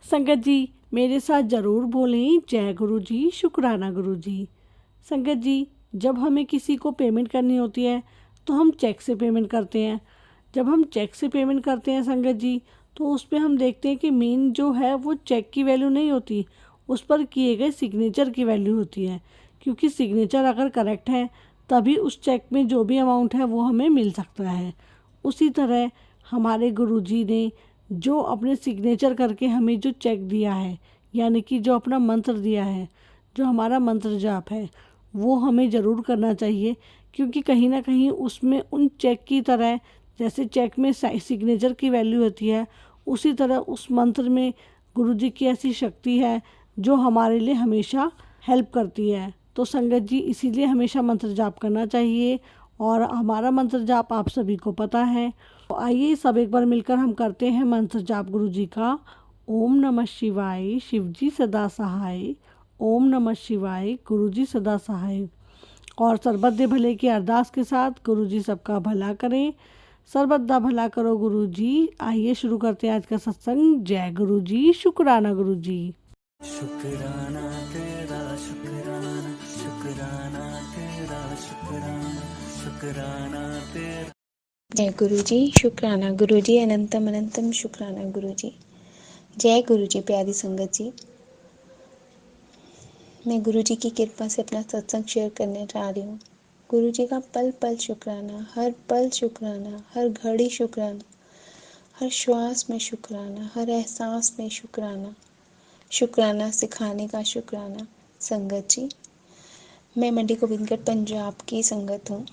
संगत जी, मेरे साथ ज़रूर बोलें जय गुरु जी, शुक्राना गुरु जी। संगत जी, जब हमें किसी को पेमेंट करनी होती है तो हम चेक से पेमेंट करते हैं। जब हम चेक से पेमेंट करते हैं संगत जी, तो उस पे हम देखते हैं कि मेन जो है वो चेक की वैल्यू नहीं होती, उस पर किए गए सिग्नेचर की वैल्यू होती है। क्योंकि सिग्नेचर अगर करेक्ट है तभी उस चेक में जो भी अमाउंट है वो हमें मिल सकता है। उसी तरह हमारे गुरुजी ने जो अपने सिग्नेचर करके हमें जो चेक दिया है, यानी कि जो अपना मंत्र दिया है, जो हमारा मंत्र जाप है, वो हमें ज़रूर करना चाहिए। क्योंकि कहीं ना कहीं उसमें उन चेक की तरह, जैसे चेक में सिग्नेचर की वैल्यू होती है, उसी तरह उस मंत्र में गुरुजी की ऐसी शक्ति है जो हमारे लिए हमेशा हेल्प करती है। तो संगत जी, इसीलिए हमेशा मंत्र जाप करना चाहिए। और हमारा मंत्र जाप आप सभी को पता है, तो आइए सब एक बार मिलकर हम करते हैं मंत्र जाप गुरु जी का। ओम नमः शिवाय, शिव जी सदा सहाय। ओम नमः शिवाय, गुरु जी सदा सहाय। और सर्बत दे भले की अरदास के साथ गुरु जी सबका भला करें। सर्बत दा भला करो गुरु जी। आइए शुरू करते हैं आज का सत्संग। जय गुरु जी, शुक्राना गुरु जी। शुक्राना तेरा शुक्राना, शुक्राना तेरा शुक्राना, शुक्राना तेरा। जय गुरु जी, शुक्राना गुरु जी, अनंतम अनंतम शुक्राना गुरु जी। जय गुरु जी। प्यारी संगत जी, मैं गुरु जी की कृपा से अपना सत्संग शेयर करने जा रही हूँ। गुरु जी का पल पल शुक्राना, हर पल शुक्राना, हर घड़ी शुक्राना, हर श्वास में शुक्राना, हर एहसास में शुक्राना। शुक्राना सिखाने का शुक्राना। संगत जी, मैं मंडी गोबिंदगढ़ पंजाब की संगत हूँ।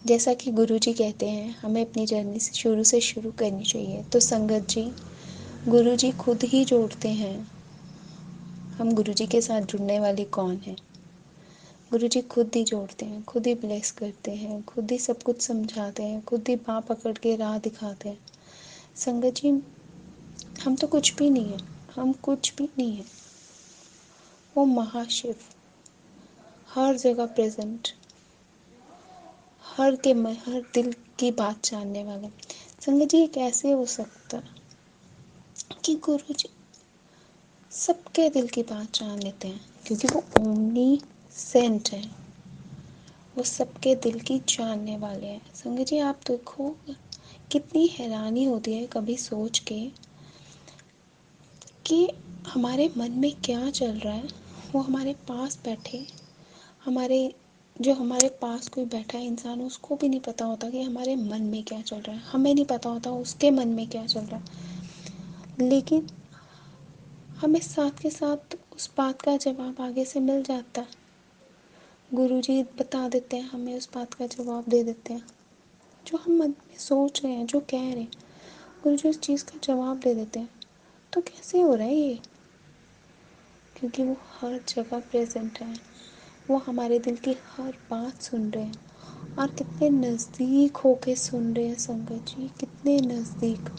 जैसा कि गुरु जी कहते हैं हमें अपनी जर्नी से शुरू करनी चाहिए, तो संगत जी, गुरु जी खुद ही जोड़ते हैं। हम गुरु जी के साथ जुड़ने वाले कौन हैं? गुरु जी खुद ही जोड़ते हैं, खुद ही ब्लेस करते हैं, खुद ही सब कुछ समझाते हैं, खुद ही बाँह पकड़ के राह दिखाते हैं। संगत जी, हम तो कुछ भी नहीं है, हम कुछ भी नहीं है। वो महाशिव हर जगह प्रेजेंट, हर दिल की बात जानने वाले। संगत जी, ये कैसे हो सकता कि गुरु जी सबके दिल की बात जान लेते हैं? क्योंकि वो ओमनी सेंट है, वो सबके दिल की जानने वाले हैं। संगत जी, आप देखो कितनी हैरानी होती है कभी सोच के कि हमारे मन में क्या चल रहा है। वो हमारे पास बैठे, हमारे पास कोई बैठा है इंसान, उसको भी नहीं पता होता कि हमारे मन में क्या चल रहा है, हमें नहीं पता होता उसके मन में क्या चल रहा है। लेकिन हमें साथ के साथ उस बात का जवाब आगे से मिल जाता है। गुरुजी बता देते हैं, हमें उस बात का जवाब दे देते हैं जो हम मन में सोच रहे हैं, जो कह रहे हैं। गुरुजी उस चीज़ का जवाब दे देते हैं। तो कैसे हो रहा है ये? क्योंकि वो हर जगह प्रेजेंट है, वो हमारे दिल की हर बात सुन रहे हैं, और कितने नज़दीक होके सुन रहे हैं संगत जी, कितने नज़दीक।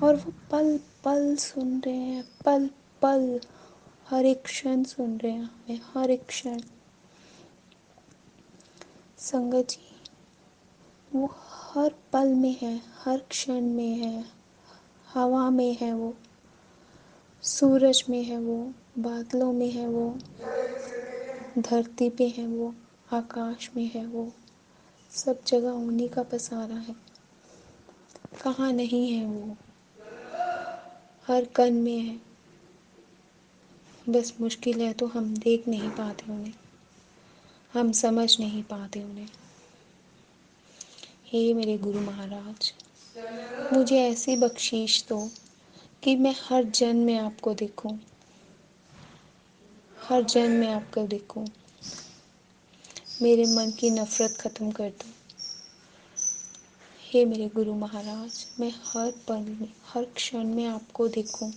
और वो पल पल सुन रहे हैं, पल पल, हर एक क्षण सुन रहे हैं हमें, हर एक क्षण। संगत जी, वो हर पल में है, हर क्षण में है, हवा में है वो, सूरज में है वो, बादलों में है वो, धरती पे है वो, आकाश में है वो, सब जगह उन्हीं का पसारा है। कहाँ नहीं है वो? हर कण में है। बस मुश्किल है तो हम देख नहीं पाते उन्हें, हम समझ नहीं पाते उन्हें। हे मेरे गुरु महाराज, मुझे ऐसी बख्शीश दो कि मैं हर जन्म में आपको देखूं, हर जन्म में आपको देखूं। मेरे मन की नफ़रत ख़त्म कर दो। हे मेरे गुरु महाराज, मैं हर पल में, हर क्षण में आपको देखूं।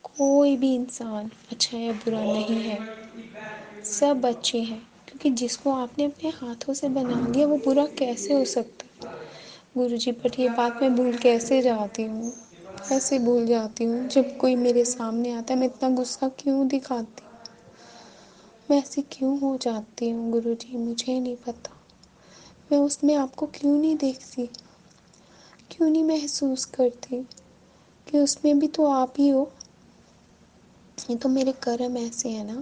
कोई भी इंसान अच्छा या बुरा नहीं है, सब अच्छे हैं। क्योंकि जिसको आपने अपने हाथों से बना लिया वो बुरा कैसे हो सकता है? गुरुजी, बट ये बात मैं भूल कैसे जाती हूँ? कैसे भूल जाती हूँ? जब कोई मेरे सामने आता है मैं इतना गुस्सा क्यों दिखाती हूँ? मैं ऐसी क्यों हो जाती हूँ गुरुजी? मुझे नहीं पता। मैं उसमें आपको क्यों नहीं देखती? क्यों नहीं महसूस करती कि उसमें भी तो आप ही हो। ये तो मेरे कर्म ऐसे हैं ना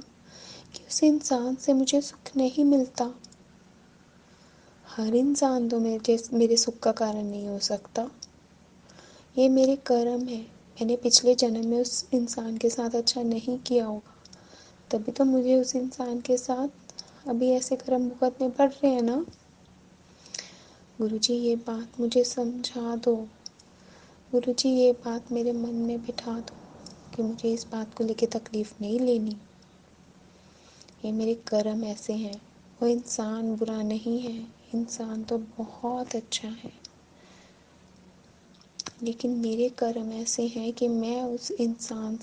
कि उस इंसान से मुझे सुख नहीं मिलता। हर इंसान तो मेरे सुख का कारण नहीं हो सकता। ये मेरे कर्म है। मैंने पिछले जन्म में उस इंसान के साथ अच्छा नहीं किया होगा, तभी तो मुझे उस इंसान के साथ अभी ऐसे कर्म भुगतने पड़ रहे हैं ना। गुरुजी ये बात मुझे समझा दो। गुरुजी ये बात मेरे मन में बिठा दो कि मुझे इस बात को लेके तकलीफ नहीं लेनी। ये मेरे कर्म ऐसे हैं। वो इंसान बुरा नहीं है, इंसान तो बहुत अच्छा है, लेकिन मेरे कर्म ऐसे हैं कि मैं उस इंसान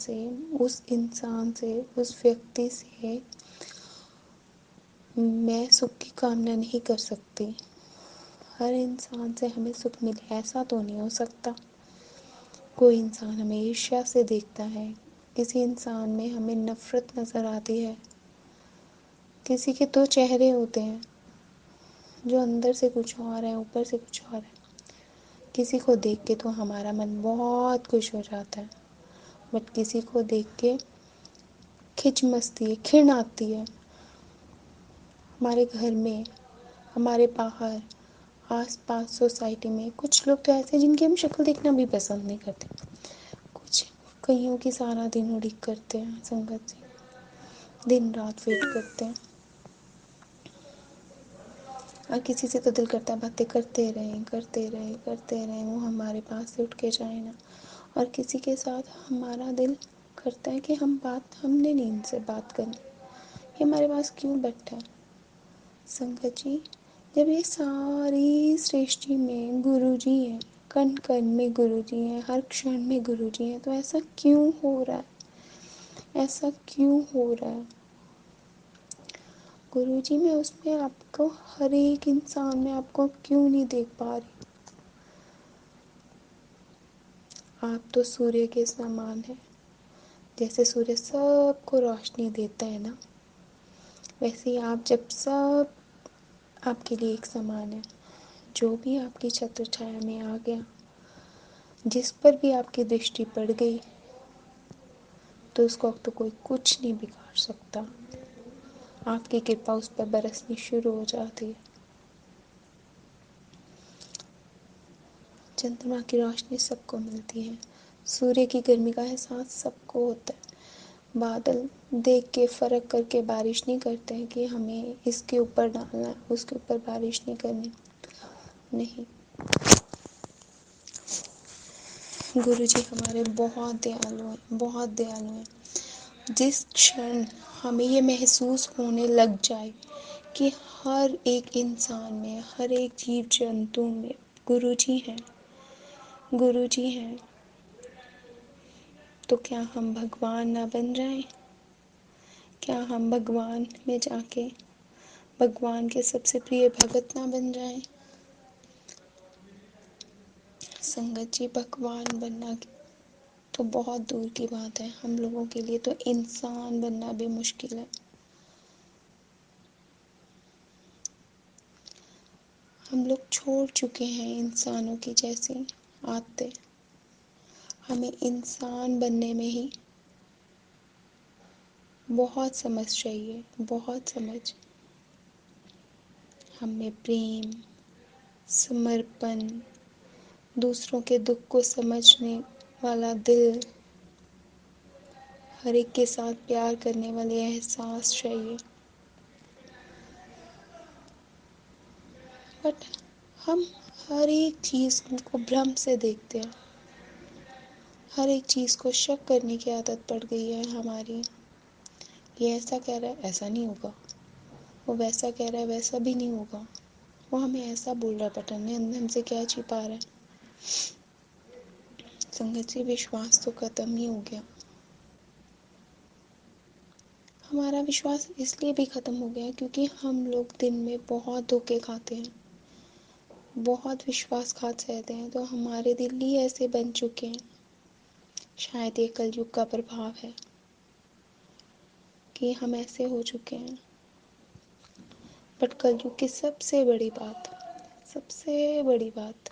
से उस व्यक्ति से मैं सुख की कामना नहीं कर सकती। हर इंसान से हमें सुख मिले ऐसा तो नहीं हो सकता। कोई इंसान हमें ईर्ष्या से देखता है, किसी इंसान में हमें नफरत नज़र आती है। किसी के दो चेहरे होते हैं, जो अंदर से कुछ और है, ऊपर से कुछ और है। किसी को देख के तो हमारा मन बहुत खुश हो जाता है, बट किसी को देख के खिच मचती है, घिन आती है। हमारे घर में, हमारे बाहर, आस पास सोसाइटी में कुछ लोग तो ऐसे हैं जिनकी हम शक्ल देखना भी पसंद नहीं करते। कुछ कईयों की सारा दिन उड़ीक करते हैं संगत से, दिन रात वेट करते हैं, और किसी से तो दिल करता है बातें करते रहें करते रहें करते रहें, वो हमारे पास से उठ के जाए ना। और किसी के साथ हमारा दिल करता है कि हमने नहीं इनसे बात करनी, ये हमारे पास क्यों बैठा है। संगत जी, जब ये सारी सृष्टि में गुरु जी हैं, कण कण में गुरु जी हैं, हर क्षण में गुरु जी हैं, तो ऐसा क्यों हो रहा है? ऐसा क्यों हो रहा है? गुरु जी, मैं उसमें आपको, हर एक इंसान में आपको क्यों नहीं देख पा रही? आप तो सूर्य के समान है। जैसे सूर्य सबको रोशनी देता है ना, वैसे ही आप जब सब आपके लिए एक समान है। जो भी आपकी छत्र छाया में आ गया, जिस पर भी आपकी दृष्टि पड़ गई, तो उसको अब तो कोई कुछ नहीं बिगाड़ सकता। आपकी कृपा उस पर बरसनी शुरू हो जाती है। चंद्रमा की रोशनी सबको मिलती है, सूर्य की गर्मी का एहसास सबको होता है। बादल देख के फर्क करके बारिश नहीं करते हैं कि हमें इसके ऊपर डालना है, उसके ऊपर बारिश नहीं करनी। नहीं, गुरु जी हमारे बहुत दयालु हैं, बहुत दयालु हैं। जिस क्षण हमें ये महसूस होने लग जाए कि हर एक इंसान में, हर एक जीव जंतु में गुरु जी हैं, गुरु जी हैं, तो क्या हम भगवान ना बन जाएं? क्या हम भगवान में जाके भगवान के सबसे प्रिय भगत ना बन जाएं? संगत जी, भगवान बनना तो बहुत दूर की बात है, हम लोगों के लिए तो इंसान बनना भी मुश्किल है। हम लोग छोड़ चुके हैं इंसानों की जैसी आदतें। हमें इंसान बनने में ही बहुत समझ चाहिए, बहुत समझ। हमें प्रेम, समर्पण, दूसरों के दुख को समझने वाला दिल, हर एक के साथ प्यार करने वाले एहसास चाहिए। बट हम हर एक चीज़ को भ्रम से देखते हैं, हर एक चीज़ को शक करने की आदत पड़ गई है हमारी। ये ऐसा कह रहा है, ऐसा नहीं होगा। वो वैसा कह रहा है, वैसा भी नहीं होगा। वो हमें ऐसा बोल रहा है, पता नहीं अंदर हमसे क्या छिपा रहा है। संगत जी, विश्वास तो खत्म ही हो गया। हमारा विश्वास इसलिए भी ख़त्म हो गया क्योंकि हम लोग दिन में बहुत धोखे खाते हैं, बहुत विश्वासघात सहते हैं, तो हमारे दिल ही ऐसे बन चुके हैं। शायद ये कलयुग का प्रभाव है कि हम ऐसे हो चुके हैं। बट कलयुग की सबसे बड़ी बात, सबसे बड़ी बात,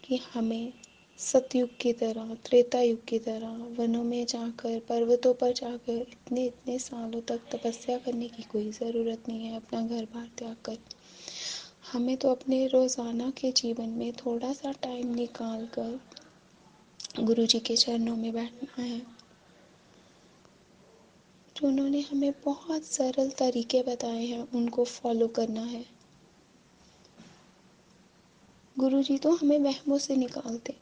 कि हमें सतयुग की तरह, त्रेता युग की तरह वनों में जाकर, पर्वतों पर जाकर इतने इतने सालों तक तपस्या करने की कोई ज़रूरत नहीं है अपना घर बार त्याग कर। हमें तो अपने रोज़ाना के जीवन में थोड़ा सा टाइम निकाल कर गुरु जी के चरणों में बैठना है। जो उन्होंने हमें बहुत सरल तरीके बताए हैं उनको फॉलो करना है। गुरु जी तो हमें वहमों से निकालते,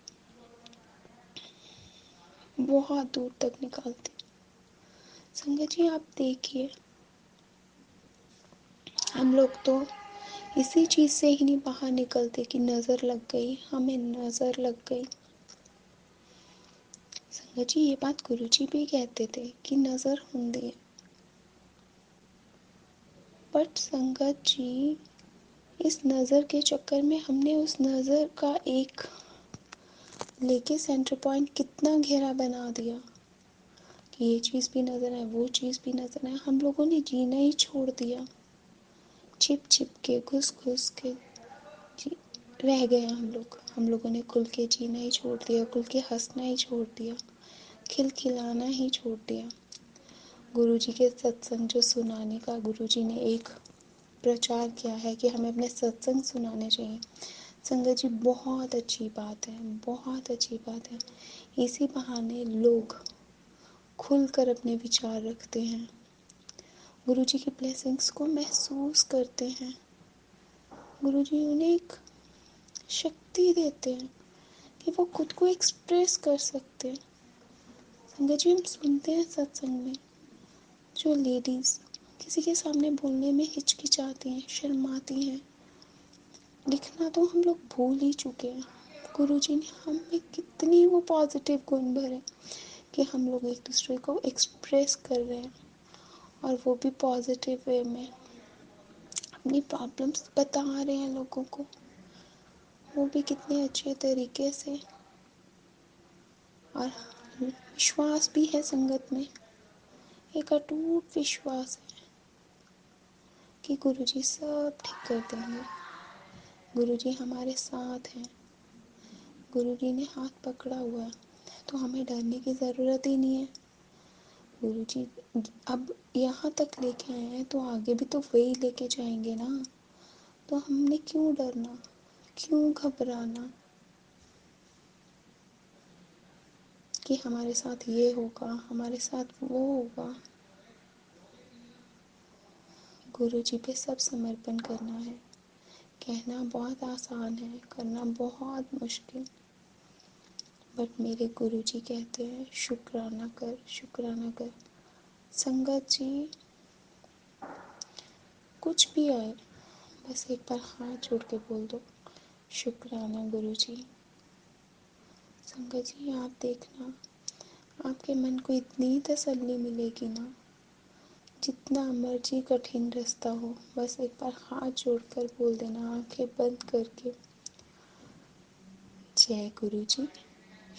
बहुत दूर तक निकालते। संगत जी आप देखिए, हम लोग तो इसी चीज़ से ही नहीं बाहर निकलते कि नज़र लग गई, हमें नज़र लग गई। संगत जी ये बात गुरु जी भी कहते थे कि नज़र होंदी है, बट संगत जी इस नज़र के चक्कर में हमने उस नज़र का एक लेके सेंटर पॉइंट कितना घेरा बना दिया कि ये चीज़ भी नज़र आए, वो चीज़ भी नज़र आए। हम लोगों ने जीना ही छोड़ दिया, छिप छिप के, घुस घुस के जी रह गए हम लोगों ने खुल के जीना ही छोड़ दिया, खुल के हंसना ही छोड़ दिया, खिलखिलाना ही छोड़ दिया। गुरु जी के सत्संग जो सुनाने का गुरु जी ने एक प्रचार किया है कि हमें अपने सत्संग सुनाने चाहिए, संगत जी बहुत अच्छी बात है, बहुत अच्छी बात है। इसी बहाने लोग खुलकर अपने विचार रखते हैं, गुरु जी की ब्लेसिंग्स को महसूस करते हैं। गुरु जी उन्हें एक शक्ति देते हैं कि वो खुद को एक्सप्रेस कर सकते हैं। संगत जी हम सुनते हैं सत्संग में जो लेडीज़ किसी के सामने बोलने में हिचकिचाती हैं, शर्माती हैं, लिखना तो हम लोग भूल ही चुके हैं। गुरु जी ने हम में कितनी वो पॉजिटिव गुण भरे कि हम लोग एक दूसरे को एक्सप्रेस कर रहे हैं, और वो भी पॉजिटिव वे में अपनी प्रॉब्लम्स बता रहे हैं लोगों को, वो भी कितने अच्छे तरीके से। और विश्वास भी है संगत में, एक अटूट विश्वास है कि गुरुजी सब ठीक कर देंगे, गुरुजी हमारे साथ हैं, गुरुजी ने हाथ पकड़ा हुआ है, तो हमें डरने की ज़रूरत ही नहीं है। गुरुजी अब यहाँ तक लेके आए हैं तो आगे भी तो वही लेके जाएंगे ना, तो हमने क्यों डरना, क्यों घबराना कि हमारे साथ ये होगा, हमारे साथ वो होगा। गुरु जी पे सब समर्पण करना है। कहना बहुत आसान है, करना बहुत मुश्किल। बट मेरे गुरु जी कहते हैं शुक्राना कर, शुक्राना कर। संगत जी कुछ भी आए बस एक बार हाथ जोड़ के बोल दो शुक्राना गुरु जी। संगत जी आप देखना आपके मन को इतनी तसल्ली मिलेगी ना, जितना मर्जी कठिन रास्ता हो, बस एक बार हाथ जोड़कर बोल देना आंखें बंद करके, जय गुरु जी,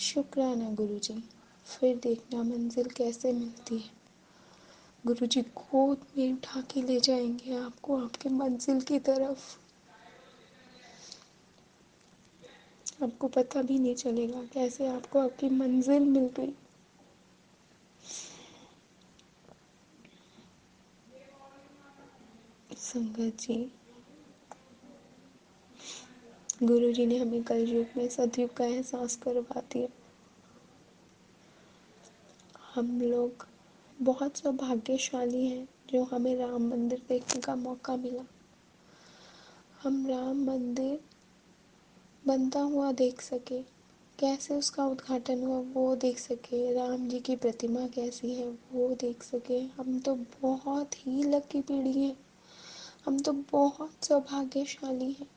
शुक्राना गुरु जी। फिर देखना मंजिल कैसे मिलती है। गुरु जी गोद में उठा के ले जाएंगे आपको आपके मंजिल की तरफ। आपको पता भी नहीं चलेगा कैसे आपको आपकी मंजिल मिल गई। संगत जी गुरु जी ने हमें कलयुग में सतयुग का एहसास करवा दिया। हम लोग बहुत सौभाग्यशाली हैं जो हमें राम मंदिर देखने का मौका मिला। हम राम मंदिर बनता हुआ देख सके, कैसे उसका उद्घाटन हुआ वो देख सके, राम जी की प्रतिमा कैसी है वो देख सके। हम तो बहुत ही लकी पीढ़ी हैं, हम तो बहुत सौभाग्यशाली हैं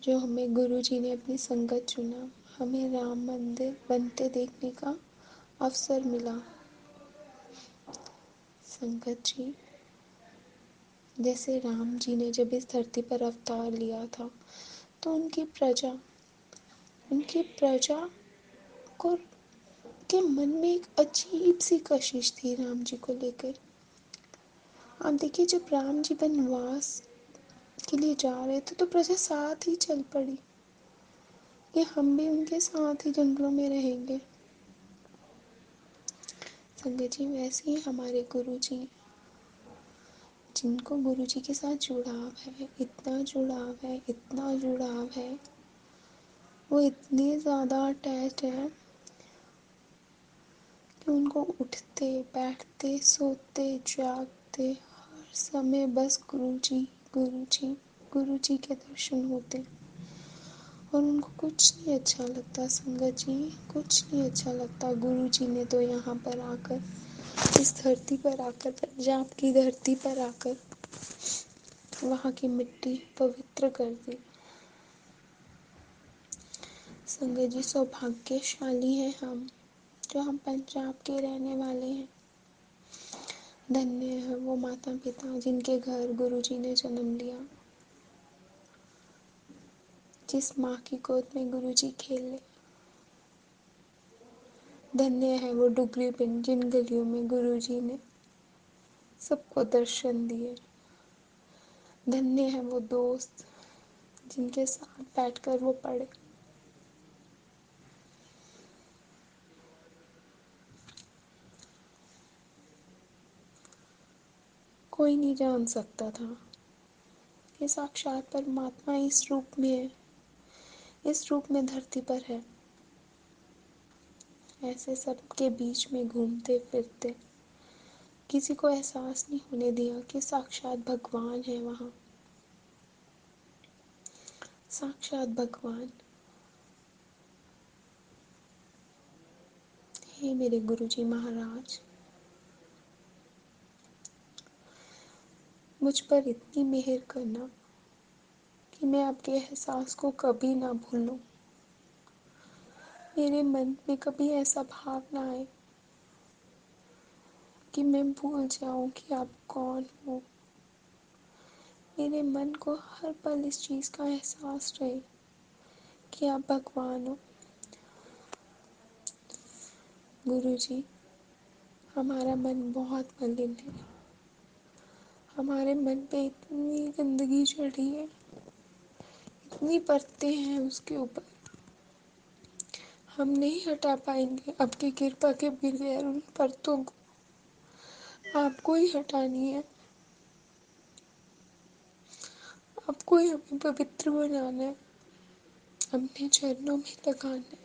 जो हमें गुरु जी ने अपनी संगत चुना, हमें राम मंदिर बनते देखने का अवसर मिला। संगत जी जैसे राम जी ने जब इस धरती पर अवतार लिया था तो उनकी प्रजा को के मन में एक अजीब सी कशिश थी राम जी को लेकर। आप देखिए जब राम जी वनवास के लिए जा रहे थे तो प्रजा साथ ही चल पड़ी, कि हम भी उनके साथ ही जंगलों में रहेंगे। संगत जी, वैसे ही हमारे गुरु जी, जिनको गुरु जी के साथ जुड़ाव है, इतना जुड़ाव है, इतना जुड़ाव है, वो इतने ज़्यादा अटैच्ड है कि उनको उठते बैठते सोते जागते हर समय बस गुरु जी, गुरु जी, गुरु जी के दर्शन होते। और उनको कुछ नहीं अच्छा लगता संगत जी, कुछ नहीं अच्छा लगता। गुरु जी ने तो यहाँ पर आकर, इस धरती पर आकर, पंजाब की धरती पर आकर वहाँ की मिट्टी पवित्र कर दी। संगत जी, सौभाग्यशाली हैं हम, जो हम पंजाब के रहने वाले हैं। धन्य है वो माता पिता जिनके घर गुरु जी ने जन्म लिया, जिस माँ की गोद में गुरु जी खेले। धन्य है वो डुगरी पिंड जिन गलियों में गुरु जी ने सबको दर्शन दिए। धन्य है वो दोस्त जिनके साथ बैठकर वो पढ़े। कोई नहीं जान सकता था कि साक्षात परमात्मा इस रूप में है, इस रूप में धरती पर है। ऐसे सबके बीच में घूमते फिरते किसी को एहसास नहीं होने दिया कि साक्षात भगवान है वहाँ, साक्षात भगवान। हे मेरे गुरुजी महाराज, मुझ पर इतनी मेहर करना कि मैं आपके एहसास को कभी ना भूलूं। मेरे मन में कभी ऐसा भाव ना आए कि मैं भूल जाऊं कि आप कौन हो। मेरे मन को हर पल इस चीज़ का एहसास रहे कि आप भगवान हो। गुरुजी, हमारा मन बहुत मलिन है, हमारे मन पे इतनी गंदगी चढ़ी है, इतनी परतें हैं उसके ऊपर, हम नहीं हटा पाएंगे। आपकी कृपा के बगैर उन परतों को आपको ही हटानी है, आपको ही हमें पवित्र बनाना है, अपने चरणों में लगाना है।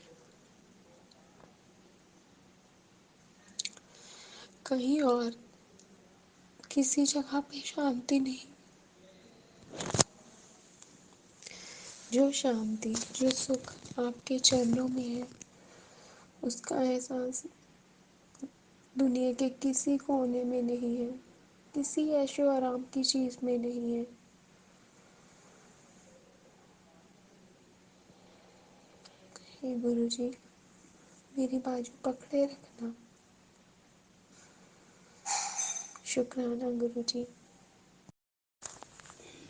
कहीं और किसी जगह पे शांति नहीं, जो शांति, जो सुख आपके चरणों में है, उसका एहसास दुनिया के किसी कोने में नहीं है, किसी ऐशो आराम की चीज़ में नहीं है। हे गुरुजी, मेरी बाजू पकड़े रखना। शुक्राना गुरुजी।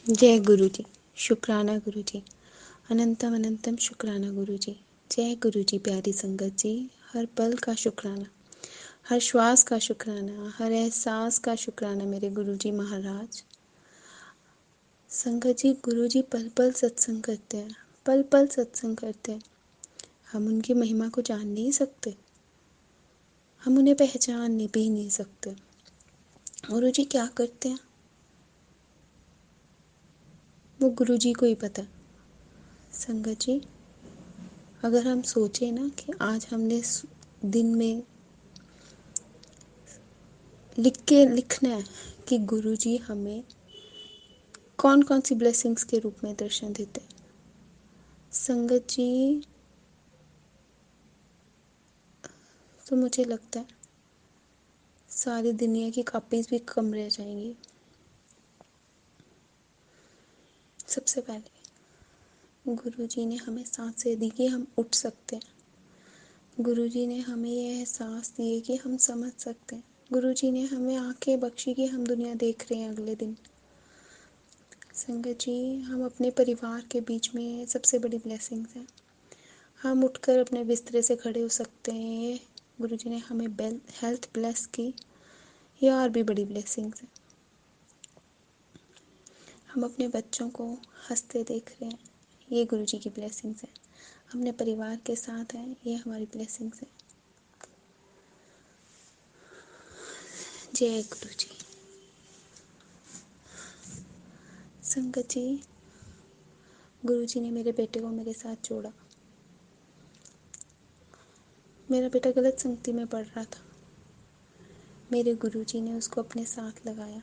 जय गुरुजी। शुक्राना गुरुजी। अनंतम अनंतम शुक्राना गुरुजी। जय गुरुजी। प्यारी संगत जी, हर पल का शुक्राना, हर श्वास का शुक्राना, हर एहसास का शुक्राना मेरे गुरुजी महाराज। संगत जी, गुरुजी पल पल सत्संग करते हैं, पल पल सत्संग करते हैं। हम उनकी महिमा को जान नहीं सकते, हम उन्हें पहचान भी नहीं सकते। गुरुजी क्या करते हैं वो गुरुजी को ही पता है। संगत जी, अगर हम सोचें ना कि आज हमने दिन में लिखना है कि गुरुजी हमें कौन कौन सी ब्लेसिंग्स के रूप में दर्शन देते हैं। संगत जी, तो मुझे लगता है सारी दुनिया की कॉपीज भी कम रह जाएंगी। सबसे पहले गुरुजी ने हमें सांसें दी कि हम उठ सकते हैं। गुरुजी ने हमें ये एहसास दिए कि हम समझ सकते हैं। गुरुजी ने हमें आंखें बख्शी कि हम दुनिया देख रहे हैं अगले दिन। संगत जी, हम अपने परिवार के बीच में सबसे बड़ी ब्लेसिंग्स हैं। हम उठकर अपने बिस्तरे से खड़े हो सकते हैं। गुरुजी ने हमें हेल्थ ब्लेस की, ये और भी बड़ी ब्लेसिंग्स हैं। हम अपने बच्चों को हंसते देख रहे हैं, ये गुरुजी की ब्लेसिंग्स हैं। अपने परिवार के साथ हैं, ये हमारी ब्लेसिंग्स है। जय गुरु जी। संगत जी, गुरु जी ने मेरे बेटे को मेरे साथ जोड़ा। मेरा बेटा गलत संगति में पड़ रहा था, मेरे गुरु जी ने उसको अपने साथ लगाया,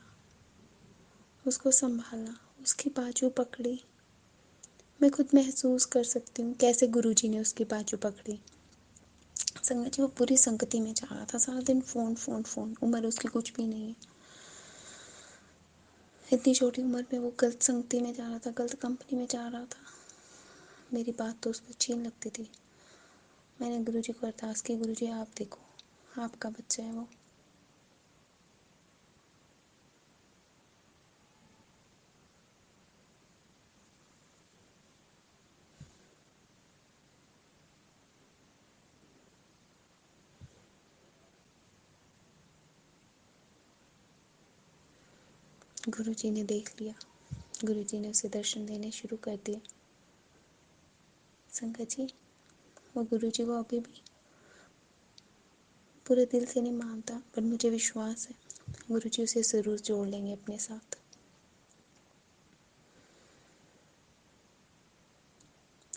उसको संभाला, उसकी बाजू पकड़ी। मैं खुद महसूस कर सकती हूँ कैसे गुरु जी ने उसकी बाजू पकड़ी। संगत जी, वो पूरी संगति में जा रहा था, सारा दिन फोन फोन फोन, उम्र उसकी कुछ भी नहीं है। इतनी छोटी उम्र में वो गलत संगति में जा रहा था, गलत कंपनी में जा रहा था। मेरी बात तो उसको अच्छी नहीं लगती थी। मैंने गुरु जी को अरदास की, गुरु जी आप देखो, आपका बच्चा है वो। गुरु जी ने देख लिया, गुरु जी ने उसे दर्शन देने शुरू कर दिए। संगत जी, वो गुरु जी को अभी भी पूरे दिल से नहीं मानता, पर मुझे विश्वास है गुरु जी उसे ज़रूर जोड़ लेंगे अपने साथ।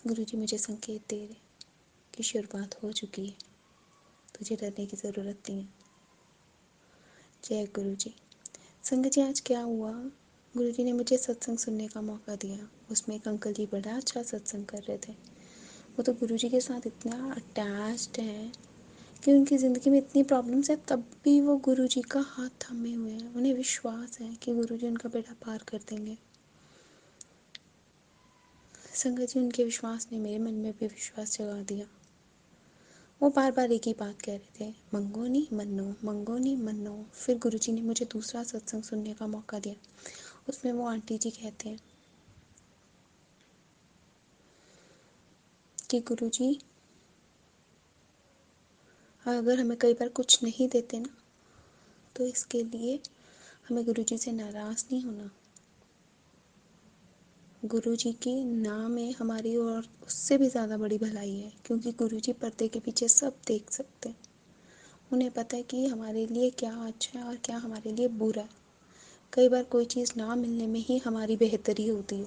गुरु जी मुझे संकेत दे रहे कि शुरुआत हो चुकी है, तुझे डरने की ज़रूरत नहीं है। जय गुरु जी। संगत जी, आज क्या हुआ, गुरु जी ने मुझे सत्संग सुनने का मौका दिया। उसमें एक अंकल जी बड़ा अच्छा सत्संग कर रहे थे। वो तो गुरु जी के साथ इतना अटैच्ड हैं कि उनकी ज़िंदगी में इतनी प्रॉब्लम्स है, तब भी वो गुरु जी का हाथ थामे हुए हैं। उन्हें विश्वास है कि गुरु जी उनका बेड़ा पार कर देंगे। संगत जी, उनके विश्वास ने मेरे मन में भी विश्वास जगा दिया। वो बार बार एक ही बात कह रहे थे, मंगो नहीं मन्नो, मंगो नहीं मन्नो। फिर गुरुजी ने मुझे दूसरा सत्संग सुनने का मौका दिया। उसमें वो आंटी जी कहते हैं कि गुरुजी अगर हमें कई बार कुछ नहीं देते ना, तो इसके लिए हमें गुरुजी से नाराज़ नहीं होना। गुरुजी की नाम में हमारी और उससे भी ज़्यादा बड़ी भलाई है, क्योंकि गुरुजी पर्दे के पीछे सब देख सकते हैं। उन्हें पता है कि हमारे लिए क्या अच्छा है और क्या हमारे लिए बुरा है। कई बार कोई चीज़ ना मिलने में ही हमारी बेहतरी होती है,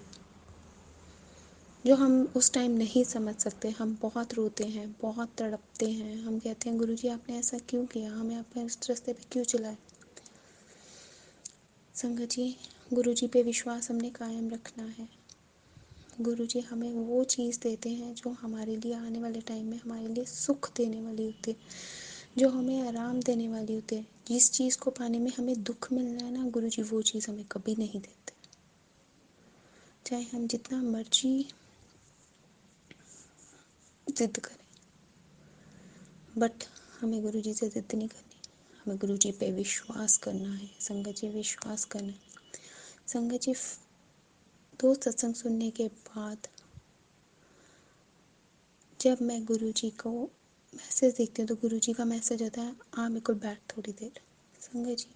जो हम उस टाइम नहीं समझ सकते। हम बहुत रोते हैं, बहुत तड़पते हैं। हम कहते हैं गुरुजी आपने ऐसा क्यों किया, हमें अपने उस रास्ते पे क्यों चलाया। संगत जी, गुरुजी पे विश्वास हमने कायम रखना है। गुरुजी हमें वो चीज़ देते हैं जो हमारे लिए आने वाले टाइम में हमारे लिए सुख देने वाली होती है, जो हमें आराम देने वाली होती है। जिस चीज़ को पाने में हमें दुख मिलना है ना, गुरुजी वो चीज़ हमें कभी नहीं देते। चाहे हम जितना मर्जी जिद करें, बट हमें गुरुजी से जिद नहीं करनी, हमें गुरुजी पे विश्वास करना है। संगत जी, विश्वास करना है। संगत जी, दो सत्संग सुनने के बाद जब मैं गुरुजी को मैसेज देखती हूँ, तो गुरुजी का मैसेज होता है आ मेरे को बैठ थोड़ी देर। संगत जी,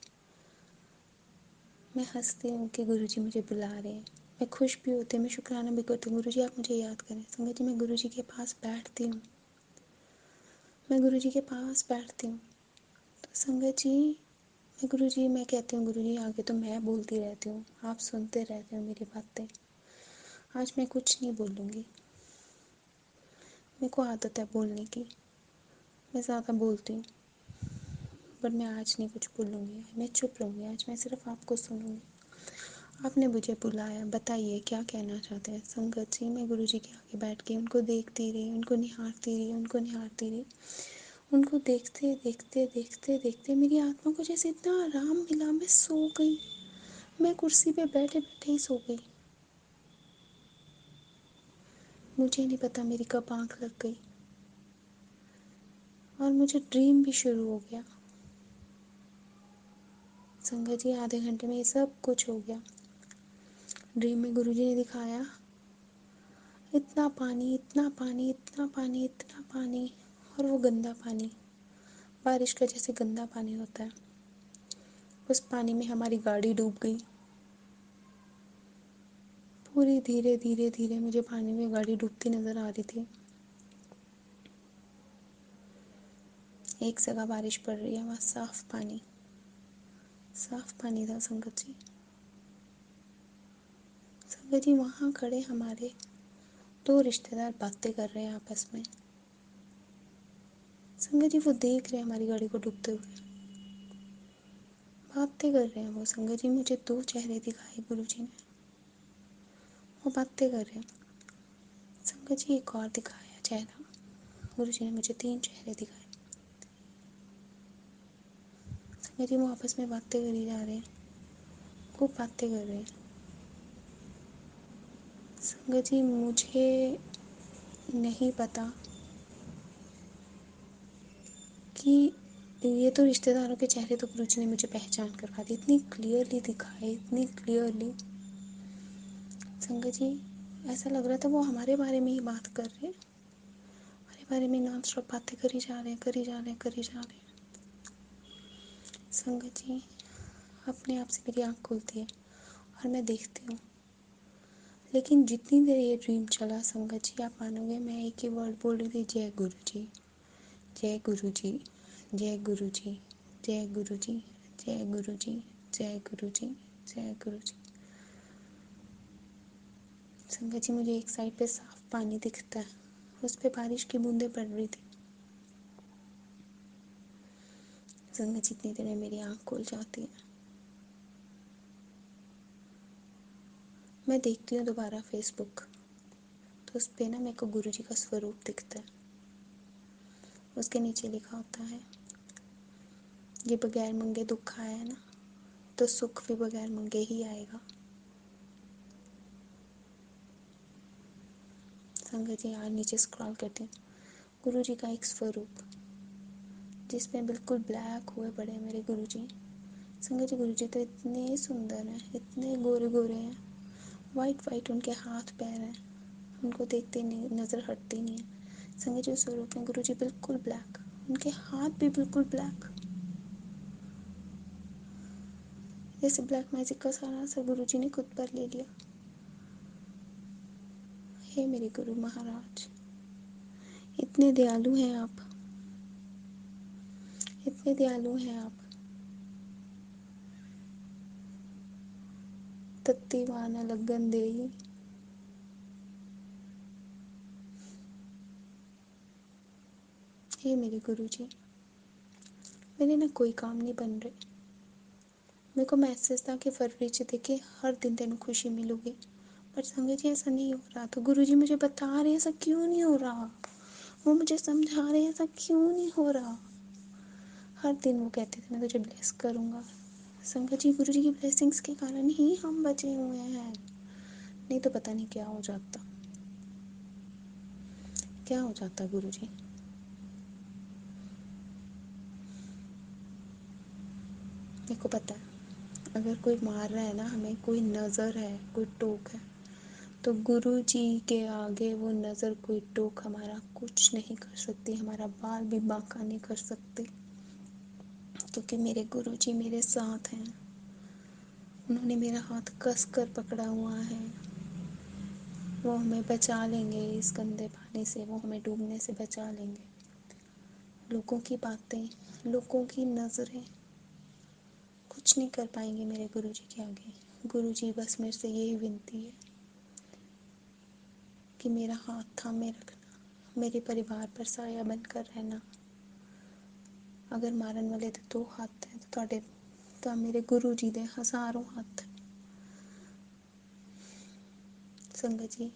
मैं हंसती हूँ कि गुरुजी मुझे बुला रहे हैं। मैं खुश भी होती हूँ, मैं शुक्राना भी करती हूँ, गुरुजी आप मुझे याद करें। संगत जी, मैं गुरुजी के पास बैठती हूँ, मैं गुरुजी के पास बैठती हूँ। तो संगत जी, मैं कहती हूँ गुरुजी आगे तो मैं बोलती रहती हूँ, आप सुनते रहते हो मेरी बातें। आज मैं कुछ नहीं बोलूँगी, मेरे को आदत है बोलने की, मैं ज़्यादा बोलती हूँ, बट मैं आज नहीं कुछ बोलूँगी। मैं चुप रहूँगी, आज मैं सिर्फ आपको सुनूँगी। आपने मुझे बुलाया, बताइए क्या कहना चाहते हैं। संगत जी, मैं गुरुजी के आगे बैठ के उनको देखती रही, उनको निहारती रही, उनको निहारती रही। उनको देखते देखते देखते देखते मेरी आत्मा को जैसे इतना आराम मिला, मैं सो गई। मैं कुर्सी पे बैठे बैठे ही सो गई। मुझे नहीं पता मेरी कब आँख लग गई और मुझे ड्रीम भी शुरू हो गया। संगत जी, आधे घंटे में ये सब कुछ हो गया। ड्रीम में गुरुजी ने दिखाया इतना पानी, इतना पानी, इतना पानी, इतना पानी, और वो गंदा पानी, बारिश का जैसे गंदा पानी होता है। उस पानी में हमारी गाड़ी डूब गई। पूरी धीरे धीरे धीरे मुझे पानी में गाड़ी डूबती नज़र आ रही थी। एक जगह बारिश पड़ रही है, वहाँ साफ पानी था संगत जी। संगत जी वहाँ खड़े हमारे दो रिश्तेदार बातें कर रहे हैं आपस में। संगत जी वो देख रहे हैं हमारी गाड़ी को डूबते हुए, बातें कर रहे हैं वो। संगत जी मुझे दो चेहरे दिखाए गुरुजी ने, वो बातें कर रहे हैं। संगत जी एक और दिखाया चेहरा, गुरुजी ने मुझे तीन चेहरे दिखाए। संगत जी वो आपस में बातें करी जा रहे हैं, खूब बातें कर रहे हैं। संगत जी मुझे नहीं पता कि ये तो रिश्तेदारों के चेहरे तो गुरुजी ने मुझे पहचान करवा दी, इतनी क्लियरली दिखाए, इतनी क्लियरली। संगत जी ऐसा लग रहा था वो हमारे बारे में ही बात कर रहे हैं, हमारे बारे में नॉन स्टॉप बातें करी जा रहे हैं, करी जा रहे हैं, करी जा रहे हैं। संगत जी अपने आप से मेरी आँख खुलती है और मैं देखती हूँ, लेकिन जितनी देर ये ड्रीम चला संगत जी आप मानोगे मैं एक ही वर्ड बोल रही थी, जय गुरु जी, जय गुरु जी, जय गुरु जी, जय गुरु जी, जय गुरु जी, जय गुरु जी, जय गुरु जी। संगत जी मुझे एक साइड पे साफ पानी दिखता है, उस पे बारिश की बूंदें पड़ रही थी। संगत जी इतनी देर में मेरी आँख खुल जाती है, मैं देखती हूँ दोबारा फेसबुक, तो उस पे ना मेरे को गुरु जी का स्वरूप दिखता है। उसके नीचे लिखा होता है, ये बगैर मंगे दुख आया है ना, तो सुख भी बगैर मंगे ही आएगा। संगत जी यार नीचे स्क्रॉल करते हैं, गुरु जी का एक स्वरूप जिसमें बिल्कुल ब्लैक हुए पड़े हैं मेरे गुरु जी। संगत जी गुरु जी तो इतने सुंदर हैं, इतने गोरे गोरे हैं, वाइट वाइट उनके हाथ पैर हैं, उनको देखते नहीं नज़र हटती नहीं है। संगत जी स्वरूप में गुरु जी बिल्कुल ब्लैक, उनके हाथ भी बिल्कुल ब्लैक, जैसे ब्लैक मैजिक का सारा असर गुरु जी ने खुद पर ले लिया। हे मेरे गुरु महाराज, इतने दयालु हैं आप, इतने दयालु हैं आप। तत्ती वाना लगन देई, हे मेरे गुरु जी, मेरे ना कोई काम नहीं बन रहे। मेरे को मैसेज था कि फरवरी च देखे हर दिन तेन खुशी मिलूगी, पर संगत जी ऐसा नहीं हो रहा। तो गुरु जी मुझे बता रहे ऐसा क्यों नहीं हो रहा, वो मुझे समझा रहे ऐसा क्यों नहीं हो रहा। हर दिन वो कहते थे मैं तुझे ब्लेस करूँगा। संगत जी गुरु जी की ब्लेसिंग्स के कारण ही हम बचे हुए हैं, नहीं तो पता नहीं क्या हो जाता, क्या हो जाता गुरु जी। मेरे को पता है अगर कोई मार रहा है ना हमें, कोई नज़र है, कोई टोक है, तो गुरु जी के आगे वो नज़र कोई टोक हमारा कुछ नहीं कर सकती, हमारा बाल भी बांका नहीं कर सकती, क्योंकि मेरे गुरु जी मेरे साथ हैं। उन्होंने मेरा हाथ कस कर पकड़ा हुआ है, वो हमें बचा लेंगे इस गंदे पानी से, वो हमें डूबने से बचा लेंगे। लोगों की बातें, लोगों की नज़रें कुछ नहीं कर पाएंगे मेरे गुरु जी के आगे। गुरु जी बस मेरे से यही विनती है कि मेरा हाथ थामे रखना, मेरे परिवार पर साया बनकर रहना। अगर मारन वाले दे दो हाथ हैं तो ਤੁਹਾਡੇ तो मेरे गुरु जी दे हज़ारों हाथ। संगत जी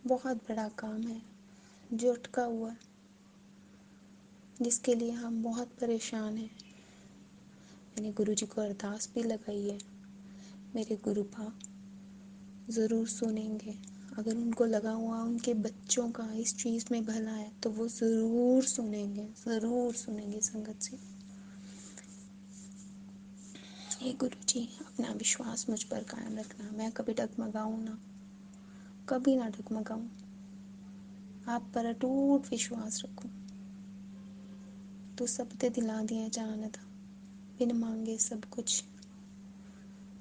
बहुत बड़ा काम है जो अटका हुआ है, जिसके लिए हम बहुत परेशान हैं। मैंने गुरु जी को अरदास भी लगाई है, मेरे गुरु पा ज़रूर सुनेंगे। अगर उनको लगा हुआ उनके बच्चों का इस चीज़ में भला है तो वो ज़रूर सुनेंगे, ज़रूर सुनेंगे। संगत जी हे गुरु जी अपना विश्वास मुझ पर कायम रखना, मैं कभी डगमगाऊँ ना, कभी ना डगमगाऊँ, आप पर अटूट विश्वास रखूँ। तो सब ते दिला दिया जानदा, बिन मांगे सब कुछ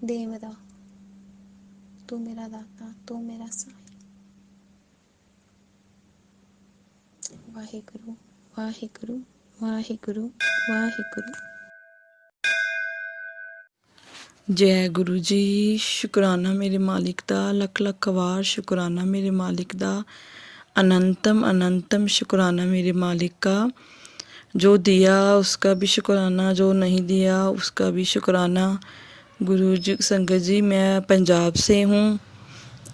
देवदा, तू मेरा दाता, तू मेरा साई। वाहिगुरु वाहिगुरु वाहिगुरु वाहिगुरु। ਜੈ ਗੁਰੂ ਜੀ। ਸ਼ੁਕਰਾਨਾ ਮੇਰੇ ਮਾਲਿਕ ਦਾ, ਲੱਖ ਲੱਖ ਵਾਰ ਸ਼ੁਕਰਾਨਾ ਮੇਰੇ ਮਾਲਿਕ ਦਾ, अनंतम अनंतम शुक्राना मेरे मालिक का। जो दिया उसका भी शुक्राना, जो नहीं दिया उसका भी शुक्राना। गुरु जी संगत जी, मैं पंजाब से हूँ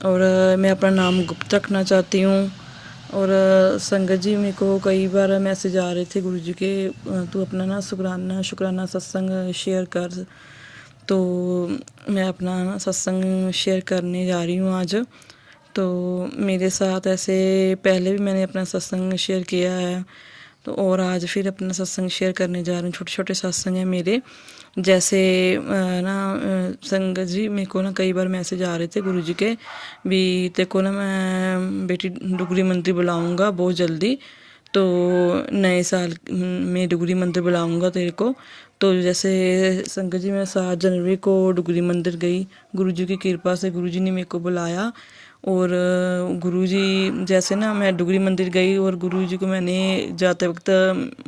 और मैं अपना नाम गुप्त रखना चाहती हूँ। और संगत जी, मेरे को कई बार मैसेज आ रहे थे गुरु जी के, तू अपना ना शुक्राना सत्संग शेयर कर। तो मैं अपना सत्संग शेयर करने जा रही हूँ आज। तो मेरे साथ ऐसे पहले भी मैंने अपना सत्संग शेयर किया है, तो और आज फिर अपना सत्संग शेयर करने जा रही हूँ। छोटे छोटे सत्संग हैं मेरे। जैसे संगत जी, मेरे को ना कई बार मैसेज आ रहे थे गुरु जी के भी, तेरे को ना मैं बेटी डुगरी मंदिर बुलाऊँगा बहुत जल्दी, तो नए साल में डुगरी मंदिर बुलाऊँगा तेरे को। तो जैसे संगत जी, मैं 7 जनवरी को डुगरी मंदिर गई, गुरु जी की कृपा से गुरु जी ने मेरे को बुलाया। और गुरुजी जैसे ना मैं डुगरी मंदिर गई और गुरुजी को मैंने जाते वक्त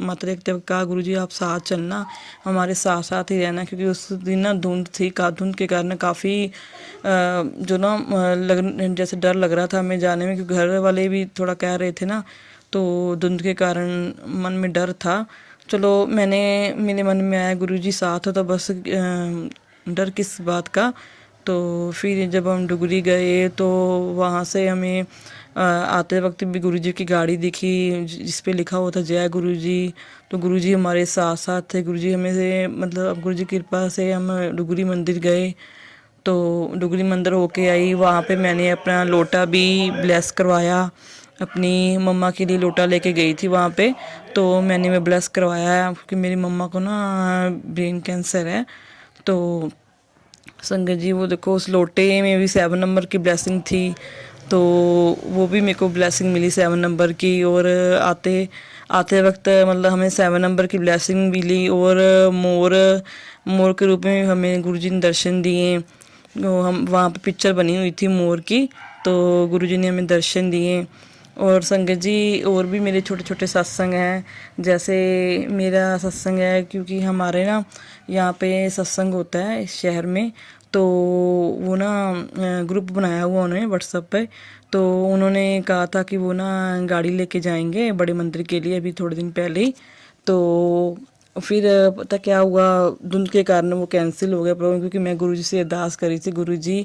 माता देखते वक्त कहा, गुरुजी आप साथ चलना, हमारे साथ साथ ही रहना, क्योंकि उस दिन ना धुंध थी। धुंध के कारण काफ़ी जो ना जैसे डर लग रहा था हमें जाने में, क्योंकि घर वाले भी थोड़ा कह रहे थे ना, तो धुंध के कारण मन में डर था। चलो मेरे मन में आया गुरुजी साथ हो तो बस डर किस बात का। तो फिर जब हम डुगरी गए तो वहाँ से हमें आते वक्त भी गुरुजी की गाड़ी दिखी जिस पे लिखा हुआ था जय गुरुजी। तो गुरुजी हमारे साथ साथ थे। गुरुजी हमें से मतलब गुरुजी की कृपा से हम डुगरी मंदिर गए। तो डुगरी मंदिर होके आई, वहाँ पे मैंने अपना लोटा भी ब्लेस करवाया। अपनी मम्मा के लिए लोटा लेके गई थी वहाँ पे, तो मैं ब्लेस करवाया, क्योंकि मेरी मम्मा को ना ब्रेन कैंसर है। तो संगत जी, वो देखो उस लोटे में भी 7 नंबर की ब्लेसिंग थी, तो वो भी मेरे को ब्लेसिंग मिली 7 नंबर की। और आते वक्त मतलब हमें 7 नंबर की ब्लेसिंग मिली। और मोर के रूप में हमें गुरुजी ने दर्शन दिए। हम वहाँ पे पिक्चर बनी हुई थी मोर की, तो गुरुजी ने हमें दर्शन दिए। और संगत जी, और भी मेरे छोटे छोटे सत्संग हैं। जैसे मेरा सत्संग है, क्योंकि हमारे ना यहाँ पे सत्संग होता है इस शहर में, तो वो ना ग्रुप बनाया हुआ उन्होंने व्हाट्सएप पे। तो उन्होंने कहा था कि वो ना गाड़ी लेके जाएंगे बड़े मंदिर के लिए, अभी थोड़े दिन पहले ही। तो फिर पता क्या हुआ, धुंध के कारण वो कैंसिल हो गया प्रोग्राम, क्योंकि मैं गुरुजी से अरदास करी थी, गुरुजी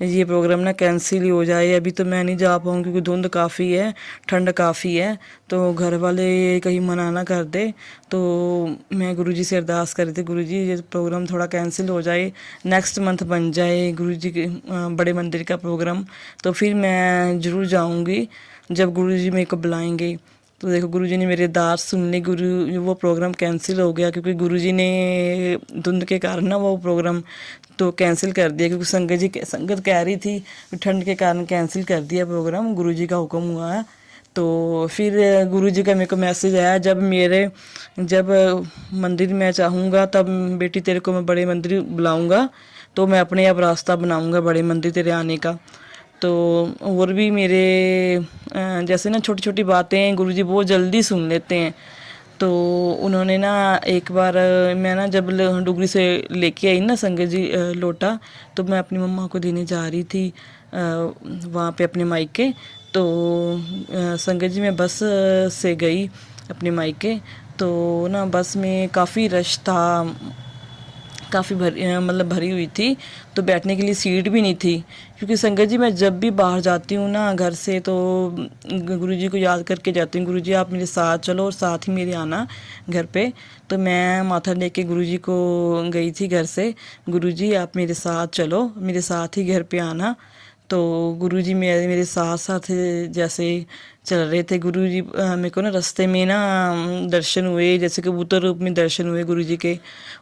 ये प्रोग्राम ना कैंसिल ही हो जाए, अभी तो मैं नहीं जा पाऊँ, क्योंकि धुंध काफ़ी है, ठंड काफ़ी है, तो घर वाले कहीं मना ना कर दे। तो मैं गुरुजी से अरदास करी थी, गुरुजी ये प्रोग्राम थोड़ा कैंसिल हो जाए, नेक्स्ट मंथ बन जाए गुरुजी के बड़े मंदिर का प्रोग्राम, तो फिर मैं ज़रूर जाऊँगी जब गुरुजी मेरे को बुलाएंगे। तो देखो गुरुजी ने मेरे अरदास सुन ली, वो प्रोग्राम कैंसिल हो गया, क्योंकि गुरुजी ने धुंध के कारण ना वो प्रोग्राम तो कैंसिल कर दिया, क्योंकि संगत कह रही थी, ठंड के कारण कैंसिल कर दिया प्रोग्राम, गुरुजी का हुक्म हुआ है। तो फिर गुरुजी का मेरे को मैसेज आया, जब मंदिर में चाहूँगा तब बेटी तेरे को मैं बड़े मंदिर बुलाऊँगा, तो मैं अपने आप रास्ता बनाऊँगा बड़े मंदिर तेरे आने का। तो और भी मेरे जैसे ना छोटी छोटी बातें गुरुजी बहुत जल्दी सुन लेते हैं। तो उन्होंने ना एक बार मैं ना जब डुगरी से लेके आई ना संगत जी लोटा, तो मैं अपनी मम्मा को देने जा रही थी वहाँ पे अपने मायके। तो संगत जी मैं बस से गई अपने मायके, तो ना बस में काफ़ी रश था, काफ़ी भरी हुई थी, तो बैठने के लिए सीट भी नहीं थी। क्योंकि संगत जी मैं जब भी बाहर जाती हूँ ना घर से, तो गुरुजी को याद करके जाती हूँ, गुरुजी आप मेरे साथ चलो और साथ ही मेरे आना घर पे। तो मैं माथा लेके गुरुजी को गई थी घर से, गुरुजी आप मेरे साथ चलो, मेरे साथ ही घर पे आना। तो गुरुजी मेरे साथ साथ जैसे चल रहे थे। गुरुजी मेरे को ना रास्ते में ना दर्शन हुए, जैसे कबूतर रूप में दर्शन हुए गुरुजी के।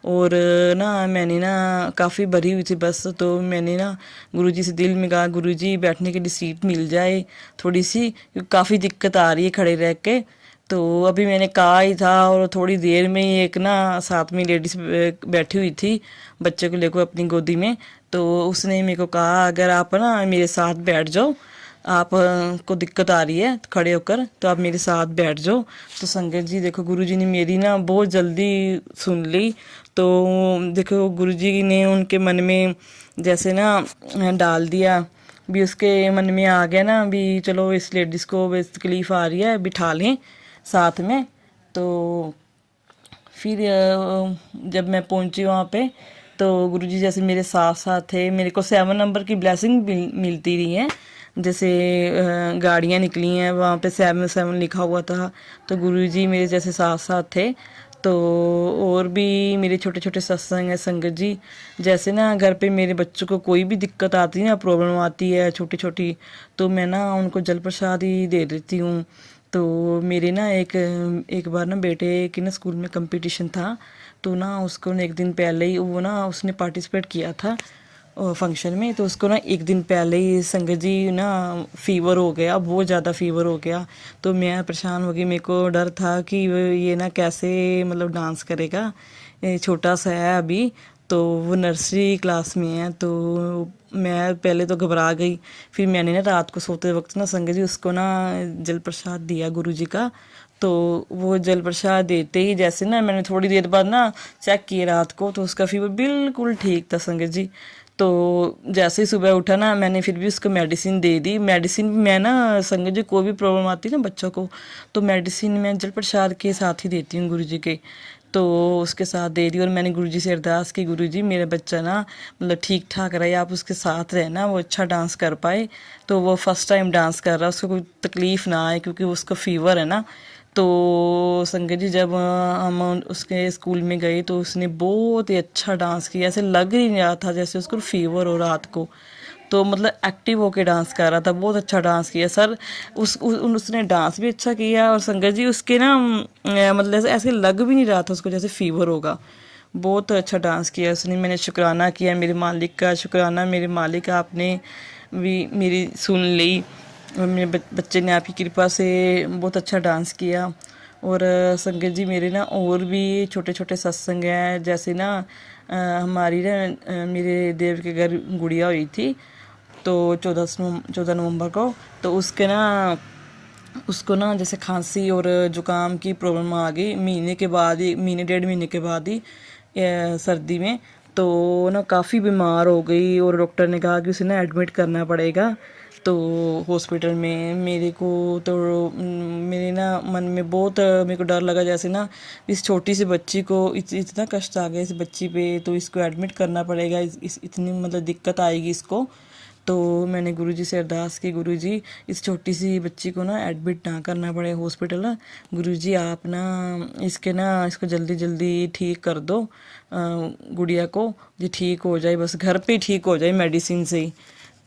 और ना मैंने ना काफ़ी भरी हुई थी बस, तो मैंने ना गुरुजी से दिल में कहा, गुरुजी बैठने के लिए सीट मिल जाए थोड़ी सी, क्योंकि काफ़ी दिक्कत आ रही है खड़े रह के। तो अभी मैंने कहा ही था, और थोड़ी देर में ही एक ना साथ में लेडीज बैठी हुई थी बच्चे को लेकर अपनी गोदी में। तो उसने मेरे को कहा, अगर आप ना मेरे साथ बैठ जाओ को दिक्कत आ रही है खड़े होकर, तो आप मेरे साथ बैठ जाओ। तो संगत जी देखो गुरुजी ने मेरी ना बहुत जल्दी सुन ली। तो देखो गुरुजी ने उनके मन में जैसे ना डाल दिया, भी उसके मन में आ गया ना भी चलो इस लेडीज़ को बस तकलीफ़ आ रही है, बिठा लें साथ में। तो फिर जब मैं पहुंची वहाँ पे, तो गुरुजी जैसे मेरे साथ साथ थे। मेरे को 7 नंबर की ब्लेसिंग मिलती रही है। जैसे गाड़ियाँ निकली हैं वहाँ पे 7-7 लिखा हुआ था, तो गुरुजी मेरे जैसे साथ साथ थे। तो और भी मेरे छोटे छोटे सत्संग हैं संगत जी। जैसे ना घर पे मेरे बच्चों को कोई भी दिक्कत आती है ना, प्रॉब्लम आती है छोटी छोटी, तो मैं ना उनको जल प्रसाद ही दे देती हूँ। तो मेरे ना एक बार ना बेटे की ना स्कूल में कंपटीशन था, तो ना उसको ना एक दिन पहले ही वो ना उसने पार्टिसिपेट किया था फंक्शन में। तो उसको ना एक दिन पहले ही संगत जी ना फीवर हो गया, बहुत ज़्यादा फीवर हो गया। तो मैं परेशान हो गई, मेरे को डर था कि ये ना कैसे मतलब डांस करेगा, ये छोटा सा है अभी, तो वो नर्सरी क्लास में है। तो मैं पहले तो घबरा गई। फिर मैंने ना रात को सोते वक्त ना संगत जी उसको ना जल प्रसाद दिया गुरुजी का। तो वो जल प्रसाद देते ही जैसे ना मैंने थोड़ी देर बाद ना चेक किया रात को, तो उसका फीवर बिल्कुल ठीक था संगत जी। तो जैसे ही सुबह उठा ना, मैंने फिर भी उसको मेडिसिन दे दी। मेडिसिन मैं ना संगत जी कोई भी प्रॉब्लम आती है ना बच्चों को, तो मेडिसिन मैं जल प्रसाद के साथ ही देती हूँ गुरुजी के। तो उसके साथ दे दी, और मैंने गुरुजी से अरदास की, गुरुजी मेरा बच्चा ना मतलब ठीक ठाक रहे, आप उसके साथ रहना, वो अच्छा डांस कर पाए। तो वो फर्स्ट टाइम डांस कर रहा है, उसको कोई तकलीफ़ ना आए, क्योंकि उसका फीवर है ना। तो संगत जी जब हम उसके स्कूल में गए, तो उसने बहुत ही अच्छा डांस किया, ऐसे लग ही नहीं रहा था जैसे उसको फीवर हो रात को। तो मतलब एक्टिव होके डांस कर रहा था, बहुत अच्छा डांस किया सर। उसने डांस भी अच्छा किया, और संगत जी उसके ना मतलब ऐसे लग भी नहीं रहा था उसको जैसे फीवर होगा। बहुत अच्छा डांस किया उसने। मैंने शुक्राना किया मेरे मालिक का, शुक्राना मेरे मालिक आपने भी मेरी सुन ली, और मेरे बच्चे ने आपकी कृपा से बहुत अच्छा डांस किया। और संगत जी मेरे ना और भी छोटे छोटे सत्संग हैं। जैसे ना हमारी ना मेरे देव के घर गुड़िया हुई थी, तो 14 नवंबर को। तो उसको ना जैसे खांसी और जुकाम की प्रॉब्लम आ गई महीने के बाद ही, महीने 1.5 महीने के बाद ही सर्दी में। तो ना काफ़ी बीमार हो गई, और डॉक्टर ने कहा कि उसे ना एडमिट करना पड़ेगा। तो हॉस्पिटल में मेरे को तो मेरे ना मन में बहुत मेरे को डर लगा, जैसे ना इस छोटी सी बच्ची को इतना कष्ट आ गया इस बच्ची पे, तो इसको एडमिट करना पड़ेगा, इतनी मतलब दिक्कत आएगी इसको। तो मैंने गुरुजी से अरदास की, गुरुजी इस छोटी सी बच्ची को ना एडमिट ना करना पड़े हॉस्पिटल। गुरुजी आप ना इसको जल्दी जल्दी ठीक कर दो, गुड़िया को जी ठीक हो जाए, बस घर पे ठीक हो जाए मेडिसिन से ही।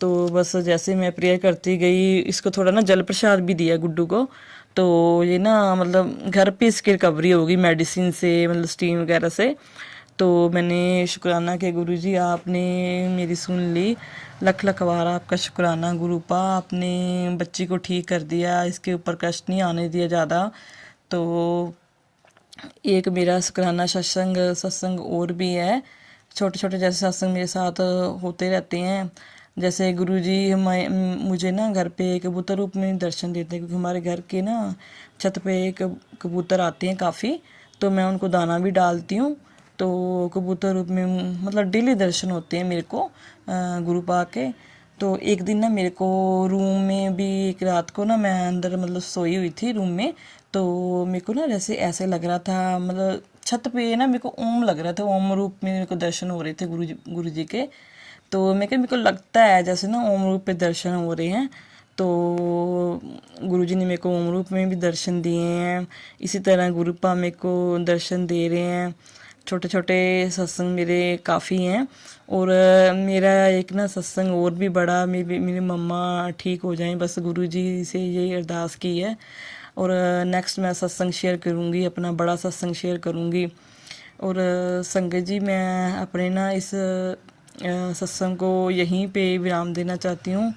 तो बस जैसे मैं प्रेयर करती गई, इसको थोड़ा ना जल प्रसाद भी दिया गुड्डू को। तो ये ना मतलब घर पे इसकी रिकवरी होगी मेडिसिन से, मतलब स्टीम वगैरह से। तो मैंने शुक्राना किया, गुरुजी आपने मेरी सुन ली, लख लख बार आपका शुक्राना गुरुपा, आपने बच्ची को ठीक कर दिया, इसके ऊपर कष्ट नहीं आने दिया ज़्यादा। तो एक मेरा शुक्राना सत्संग और भी है, छोटे छोटे जैसे सत्संग मेरे साथ होते रहते हैं। जैसे गुरुजी मुझे ना घर पे कबूतर रूप में दर्शन देते हैं, क्योंकि हमारे घर के ना छत पे कबूतर आते हैं काफ़ी, तो मैं उनको दाना भी डालती हूँ। तो कबूतर रूप में मतलब डेली दर्शन होते हैं मेरे को गुरु पा के। तो एक दिन ना मेरे को रूम में भी, एक रात को ना मैं अंदर मतलब सोई हुई थी रूम में, तो मेरे को ना जैसे ऐसे लग रहा था, मतलब छत पे ना मेरे को ओम लग रहा था, ओम रूप में मेरे को दर्शन हो रहे थे गुरु जी के। तो मेरे को लगता है जैसे ना ओम रूप पे दर्शन हो रहे हैं। तो गुरुजी ने मेरे को ओम रूप में भी दर्शन दिए हैं, इसी तरह गुरुपा मेरे को दर्शन दे रहे हैं। छोटे छोटे सत्संग मेरे काफ़ी हैं। और मेरा एक ना सत्संग और भी बड़ा, मेरी मम्मा ठीक हो जाएं, बस गुरुजी से यही अरदास की है। और नेक्स्ट मैं सत्संग शेयर करूँगी, अपना बड़ा सत्संग शेयर करूँगी। और संगत जी मैं अपने ना इस सत्संग को यहीं पे विराम देना चाहती हूँ।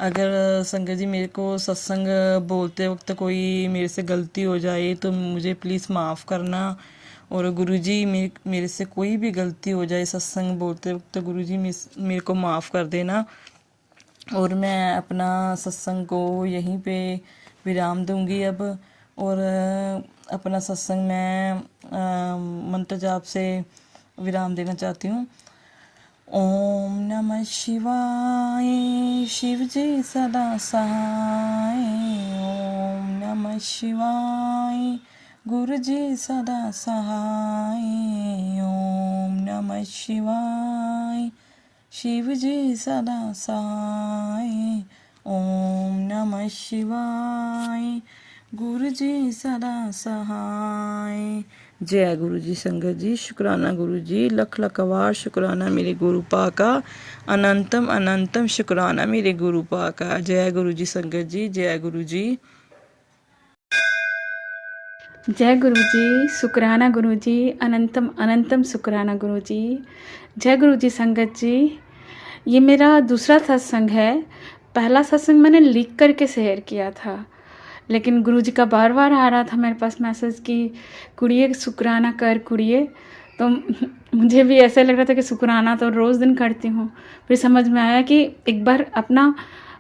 अगर संगत जी मेरे को सत्संग बोलते वक्त कोई मेरे से गलती हो जाए तो मुझे प्लीज़ माफ़ करना। और गुरुजी मेरे से कोई भी गलती हो जाए सत्संग बोलते वक्त, गुरुजी मेरे को माफ़ कर देना। और मैं अपना सत्संग को यहीं पे विराम दूंगी अब। और अपना सत्संग मैं मंत्र जाप से विराम देना चाहती हूँ। ओम नमः शिवाय, शिव जी सदा सहाय। ओम नमः शिवाय, गुरु जी सदा सहाय। ओम नमः शिवाय, शिव जी सदा सहाय। ओम नमः शिवाय, गुरु जी सदा सहाय। जय गुरु जी संगत जी, शुक्राना गुरु जी, लख लख वार शुक्राना मेरे गुरु पा का, अनंतम अनंतम शुक्राना मेरे गुरु पा का। जय गुरु जी संगत जी, जय गुरु जी। जय गुरु जी, शुक्राना गुरु जी, अनंतम अनंतम शुक्राना गुरु जी। जय गुरु जी संगत जी। ये मेरा दूसरा सत्संग है। पहला सत्संग मैंने लिख करके शेयर किया था, लेकिन गुरु जी का बार बार आ रहा था मेरे पास मैसेज कि कुड़िए शुक्राना कर कुड़िए। तो मुझे भी ऐसा लग रहा था कि शुक्राना तो रोज़ दिन करती हूँ। फिर समझ में आया कि एक बार अपना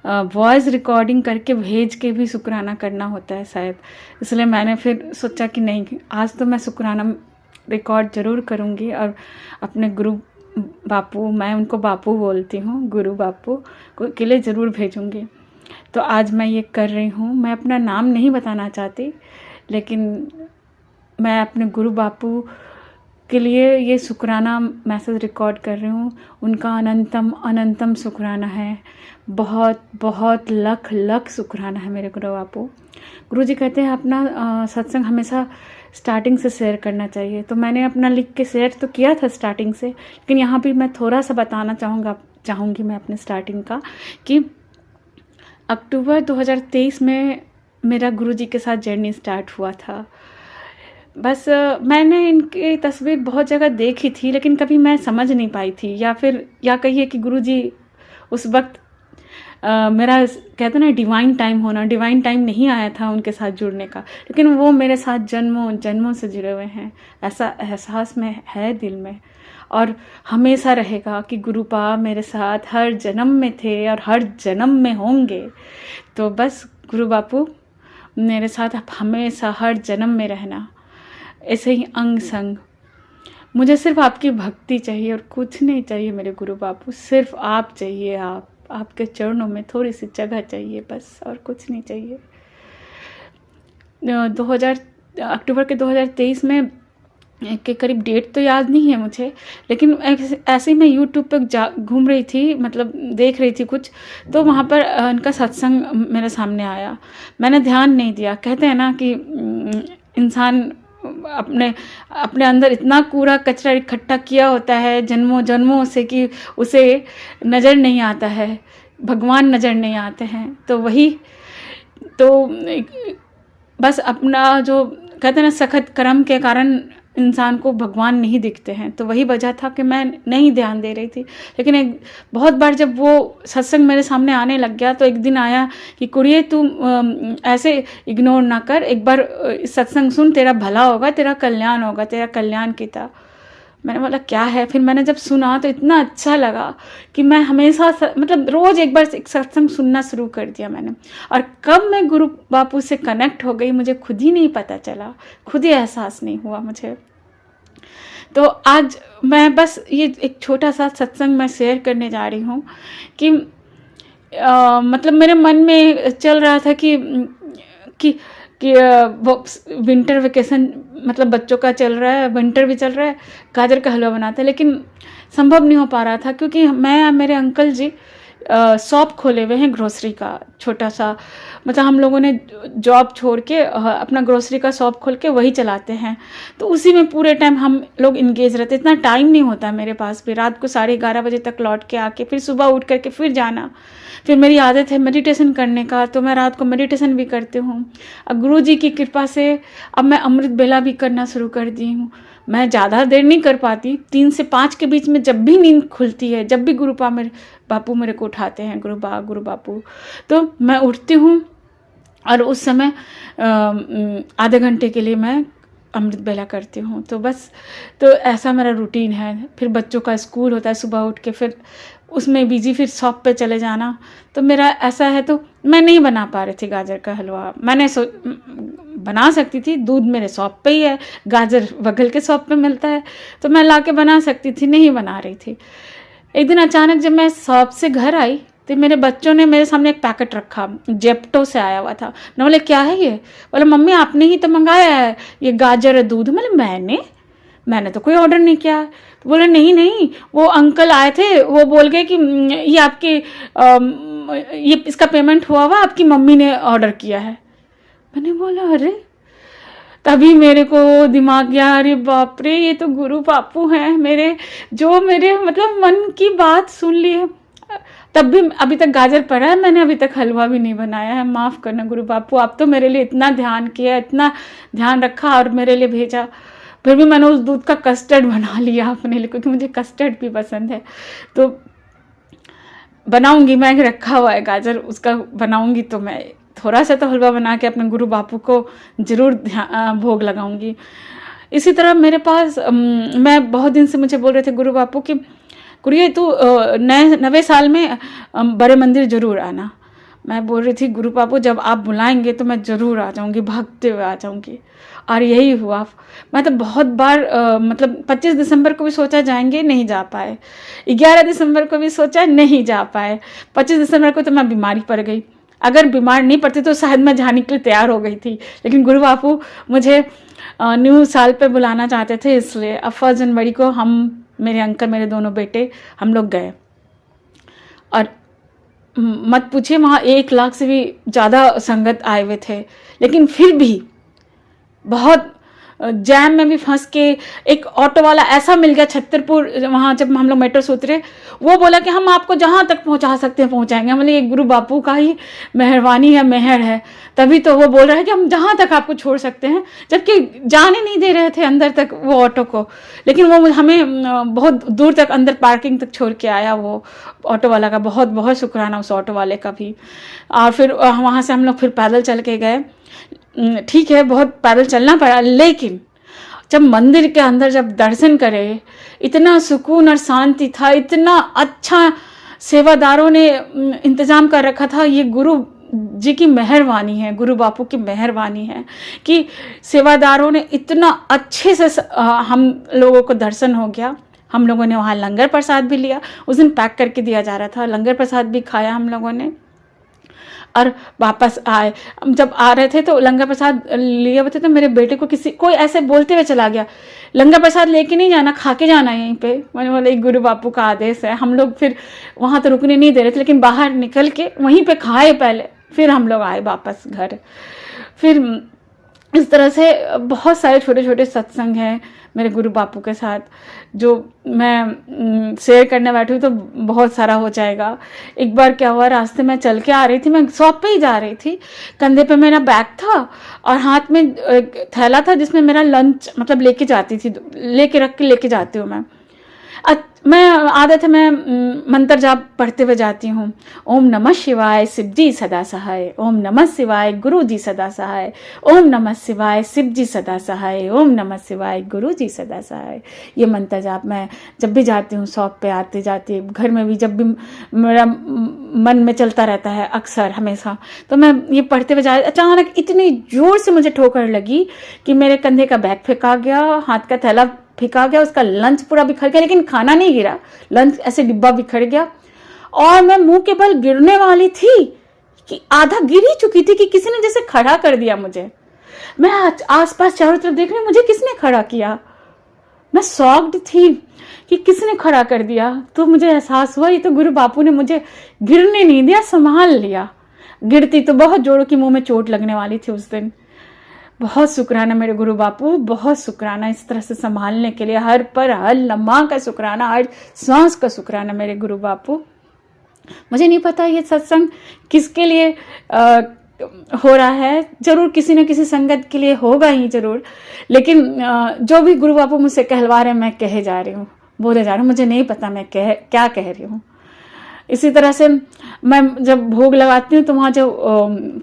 वॉइस रिकॉर्डिंग करके भेज के भी शुक्राना करना होता है शायद। इसलिए मैंने फिर सोचा कि नहीं, आज तो मैं शुक्राना रिकॉर्ड ज़रूर करूँगी और अपने गुरु बापू, मैं उनको बापू बोलती हूँ, गुरु बापू के लिए ज़रूर भेजूँगी। तो आज मैं ये कर रही हूँ। मैं अपना नाम नहीं बताना चाहती, लेकिन मैं अपने गुरु बापू के लिए ये शुक्राना मैसेज रिकॉर्ड कर रही हूँ। उनका अनंतम अनंतम शुक्राना है, बहुत बहुत लख लख शुक्राना है मेरे गुरु बापू। गुरु जी कहते हैं अपना सत्संग हमेशा स्टार्टिंग से शेयर करना चाहिए। तो मैंने अपना लिख के शेयर तो किया था स्टार्टिंग से, लेकिन यहाँ भी मैं थोड़ा सा बताना चाहूँगी मैं अपने स्टार्टिंग का कि अक्टूबर 2023 में मेरा गुरुजी के साथ जर्नी स्टार्ट हुआ था। बस मैंने इनकी तस्वीर बहुत जगह देखी थी, लेकिन कभी मैं समझ नहीं पाई थी, या कहिए कि गुरुजी उस वक्त मेरा कहते ना डिवाइन टाइम होना, डिवाइन टाइम नहीं आया था उनके साथ जुड़ने का, लेकिन वो मेरे साथ जन्मों जन्मों से जुड़े हुए हैं। ऐसा एहसास में है दिल में, और हमेशा रहेगा कि गुरुपा मेरे साथ हर जन्म में थे और हर जन्म में होंगे। तो बस गुरु बापू मेरे साथ हमेशा हर जन्म में रहना, ऐसे ही अंग संग। मुझे सिर्फ आपकी भक्ति चाहिए और कुछ नहीं चाहिए मेरे गुरु बापू, सिर्फ आप चाहिए। आपके चरणों में थोड़ी सी जगह चाहिए बस, और कुछ नहीं चाहिए। अक्टूबर के 2023 में के करीब डेट तो याद नहीं है मुझे, लेकिन ऐसे ही मैं यूट्यूब पर घूम रही थी, मतलब देख रही थी कुछ, तो वहाँ पर उनका सत्संग मेरे सामने आया। मैंने ध्यान नहीं दिया। कहते हैं ना कि इंसान अपने अंदर इतना कूड़ा कचरा इकट्ठा किया होता है जन्मों जन्मों से कि उसे नज़र नहीं आता है, भगवान नज़र नहीं आते हैं। तो वही तो बस अपना जो कहते हैं ना सख्त कर्म के कारण इंसान को भगवान नहीं दिखते हैं, तो वही वजह था कि मैं नहीं ध्यान दे रही थी। लेकिन एक बहुत बार जब वो सत्संग मेरे सामने आने लग गया, तो एक दिन आया कि कुड़िए तू ऐसे इग्नोर ना कर, एक बार सत्संग सुन, तेरा भला होगा, तेरा कल्याण होगा, तेरा कल्याण की था। मैंने बोला क्या है? फिर मैंने जब सुना तो इतना अच्छा लगा कि मैं हमेशा मतलब रोज़ एक बार एक सत्संग सुनना शुरू कर दिया मैंने। और कब मैं गुरु बापू से कनेक्ट हो गई मुझे खुद ही नहीं पता चला, खुद ही एहसास नहीं हुआ मुझे। तो आज मैं बस ये एक छोटा सा सत्संग मैं शेयर करने जा रही हूँ कि मतलब मेरे मन में चल रहा था कि वो विंटर वेकेशन मतलब बच्चों का चल रहा है, विंटर भी चल रहा है, गाजर का हलवा बनाते हैं, लेकिन संभव नहीं हो पा रहा था क्योंकि मैं मेरे अंकल जी शॉप खोले हुए हैं ग्रोसरी का, छोटा सा, मतलब हम लोगों ने जॉब छोड़ के अपना ग्रोसरी का शॉप खोल के वही चलाते हैं। तो उसी में पूरे टाइम हम लोग इंगेज रहते, इतना टाइम नहीं होता मेरे पास भी। रात को 11:30 बजे तक लौट के आके फिर सुबह उठ करके फिर जाना। फिर मेरी आदत है मेडिटेशन करने का, तो मैं रात को मेडिटेशन भी करती हूँ। अब गुरु जी की कृपा से अब मैं अमृत बेला भी करना शुरू कर दी हूँ। मैं ज़्यादा देर नहीं कर पाती, 3 से 5 के बीच में जब भी नींद खुलती है, जब भी गुरु बापू मेरे को उठाते हैं, गुरु बापू, तो मैं उठती हूँ और उस समय आधे घंटे के लिए मैं अमृत बेला करती हूँ। तो बस तो ऐसा मेरा रूटीन है। फिर बच्चों का स्कूल होता है, सुबह उठ के फिर उसमें बिजी, फिर शॉप पे चले जाना। तो मेरा ऐसा है, तो मैं नहीं बना पा रही थी गाजर का हलवा। मैंने बना सकती थी, दूध मेरे शॉप पे ही है, गाजर बगल के शॉप पे मिलता है, तो मैं ला के बना सकती थी, नहीं बना रही थी। एक दिन अचानक जब मैं शॉप से घर आई तो मेरे बच्चों ने मेरे सामने एक पैकेट रखा, जेप्टो से आया हुआ था। मैं बोले क्या है ये? बोले मम्मी आपने ही तो मंगाया है ये गाजर दूध। मैंने तो कोई ऑर्डर नहीं किया। तो बोले नहीं, वो अंकल आए थे, वो बोल गए कि ये आपके ये इसका पेमेंट हुआ आपकी मम्मी ने ऑर्डर किया है। मैंने बोला अरे, तभी मेरे को दिमाग गया, अरे बाप रे, ये तो गुरु बापू हैं मेरे, जो मेरे मतलब मन की बात सुन ली है। तब भी अभी तक गाजर पड़ा है, मैंने अभी तक हलवा भी नहीं बनाया है। माफ़ करना गुरु बापू, आप तो मेरे लिए इतना ध्यान किया, इतना ध्यान रखा और मेरे लिए भेजा, फिर भी मैंने उस दूध का कस्टर्ड बना लिया अपने लिए, क्योंकि मुझे कस्टर्ड भी पसंद है। तो बनाऊंगी, मैं रखा हुआ है गाजर, उसका बनाऊंगी। तो मैं थोड़ा सा तो हलवा बना के अपने गुरु बापू को ज़रूर भोग लगाऊंगी। इसी तरह मेरे पास मैं बहुत दिन से मुझे बोल रहे थे गुरु बापू कि गुरुए तू नवे साल में बड़े मंदिर ज़रूर आना। मैं बोल रही थी गुरु बापू जब आप बुलाएंगे तो मैं ज़रूर आ जाऊंगी, भागते हुए आ जाऊंगी। और यही हुआ। मैं तो बहुत बार मतलब 25 दिसंबर को भी सोचा जाएंगे, नहीं जा पाए। 11 दिसंबर को भी सोचा, नहीं जा पाए। 25 दिसंबर को तो मैं बीमारी पड़ गई। अगर बीमार नहीं पड़ती तो शायद मैं जाने के लिए तैयार हो गई थी, लेकिन गुरु बापू मुझे न्यू साल पे बुलाना चाहते थे, इसलिए अब 1 जनवरी को हम, मेरे अंकल, मेरे दोनों बेटे, हम लोग गए। और मत पूछिए, वहाँ 1 लाख से भी ज़्यादा संगत आए हुए थे, लेकिन फिर भी बहुत जैम में भी फंस के एक ऑटो वाला ऐसा मिल गया छतरपुर, वहाँ जब हम लोग मेट्रो से उतरे, वो बोला कि हम आपको जहाँ तक पहुँचा सकते हैं पहुँचाएंगे। मतलब ये गुरु बापू का ही मेहरबानी है, मेहर है, तभी तो वो बोल रहे हैं कि हम जहाँ तक आपको छोड़ सकते हैं, जबकि जाने नहीं दे रहे थे अंदर तक वो ऑटो को, लेकिन वो हमें बहुत दूर तक अंदर पार्किंग तक छोड़ के आया वो ऑटो वाला का। बहुत बहुत शुक्राना उस ऑटो वाले का भी। और फिर वहाँ से हम लोग फिर पैदल चल के गए। ठीक है, बहुत पैदल चलना पड़ा, लेकिन जब मंदिर के अंदर जब दर्शन करे, इतना सुकून और शांति था, इतना अच्छा सेवादारों ने इंतज़ाम कर रखा था। ये गुरु जी की मेहरबानी है, गुरु बापू की मेहरबानी है कि सेवादारों ने इतना अच्छे से हम लोगों को दर्शन हो गया। हम लोगों ने वहाँ लंगर प्रसाद भी लिया, उस दिन पैक करके दिया जा रहा था, लंगर प्रसाद भी खाया हम लोगों ने। और वापस आए, जब आ रहे थे तो लंगर प्रसाद लिए हुए थे, तो मेरे बेटे को कोई ऐसे बोलते हुए चला गया, लंगर प्रसाद लेके नहीं जाना, खा के जाना यहीं पे। मैंने बोला एक गुरु बापू का आदेश है। हम लोग फिर वहाँ तो रुकने नहीं दे रहे थे, लेकिन बाहर निकल के वहीं पे खाए पहले, फिर हम लोग आए वापस घर। फिर इस तरह से बहुत सारे छोटे छोटे सत्संग हैं मेरे गुरु बापू के साथ, जो मैं शेयर करने बैठी हूँ तो बहुत सारा हो जाएगा। एक बार क्या हुआ, रास्ते में चल के आ रही थी, मैं शॉप पे ही जा रही थी, कंधे पे मेरा बैग था और हाथ में एक थैला था जिसमें मेरा लंच मतलब लेके जाती थी, लेके जाती हूँ मैं आदत है, मैं मंत्र जाप पढ़ते हुए जाती हूँ। ओम नमः शिवाय शिव जी सदा सहाय, ओम नमः शिवाय गुरु जी सदा सहाय, ओम नमः शिवाय शिव जी सदा सहाय, ओम नमः शिवाय गुरु जी सदा सहाय। ये मंत्र जाप मैं जब भी जाती हूँ, शॉप पे आते जाते, घर में भी जब भी मेरा मन में चलता रहता है अक्सर हमेशा, तो मैं ये पढ़ते हुए जा, अचानक इतनी जोर से मुझे ठोकर लगी कि मेरे कंधे का बैग फेंका गया, हाथ का थैला फेंका गया, उसका लंच पूरा बिखर गया, लेकिन खाना नहीं गिरा, लंच ऐसे डिब्बा बिखर गया। और मैं मुंह के बल गिरने वाली थी कि आधा गिर ही चुकी थी कि किसी ने जैसे खड़ा कर दिया मुझे। मैं आसपास चारों तरफ देख रही हूँ, मुझे किसने खड़ा किया। मैं शॉक्ड थी कि किसने खड़ा कर दिया। तो मुझे एहसास हुआ ये तो गुरु बापू ने मुझे गिरने नहीं दिया, संभाल लिया। गिरती तो बहुत जोरों की मुंह में चोट लगने वाली थी उस दिन। बहुत शुक्राना मेरे गुरु बापू, बहुत शुक्राना इस तरह से संभालने के लिए, हर पर हर लम्हा का शुक्राना, हर सांस का शुक्राना मेरे गुरु बापू। मुझे नहीं पता ये सत्संग किसके लिए हो रहा है, जरूर किसी न किसी संगत के लिए होगा ही जरूर, लेकिन जो भी गुरु बापू मुझसे कहलवा रहे हैं मैं कहे जा रही हूँ, बोले जा रही हूँ, मुझे नहीं पता मैं क्या कह रही हूँ। इसी तरह से मैं जब भोग लगाती हूँ तो वहाँ जो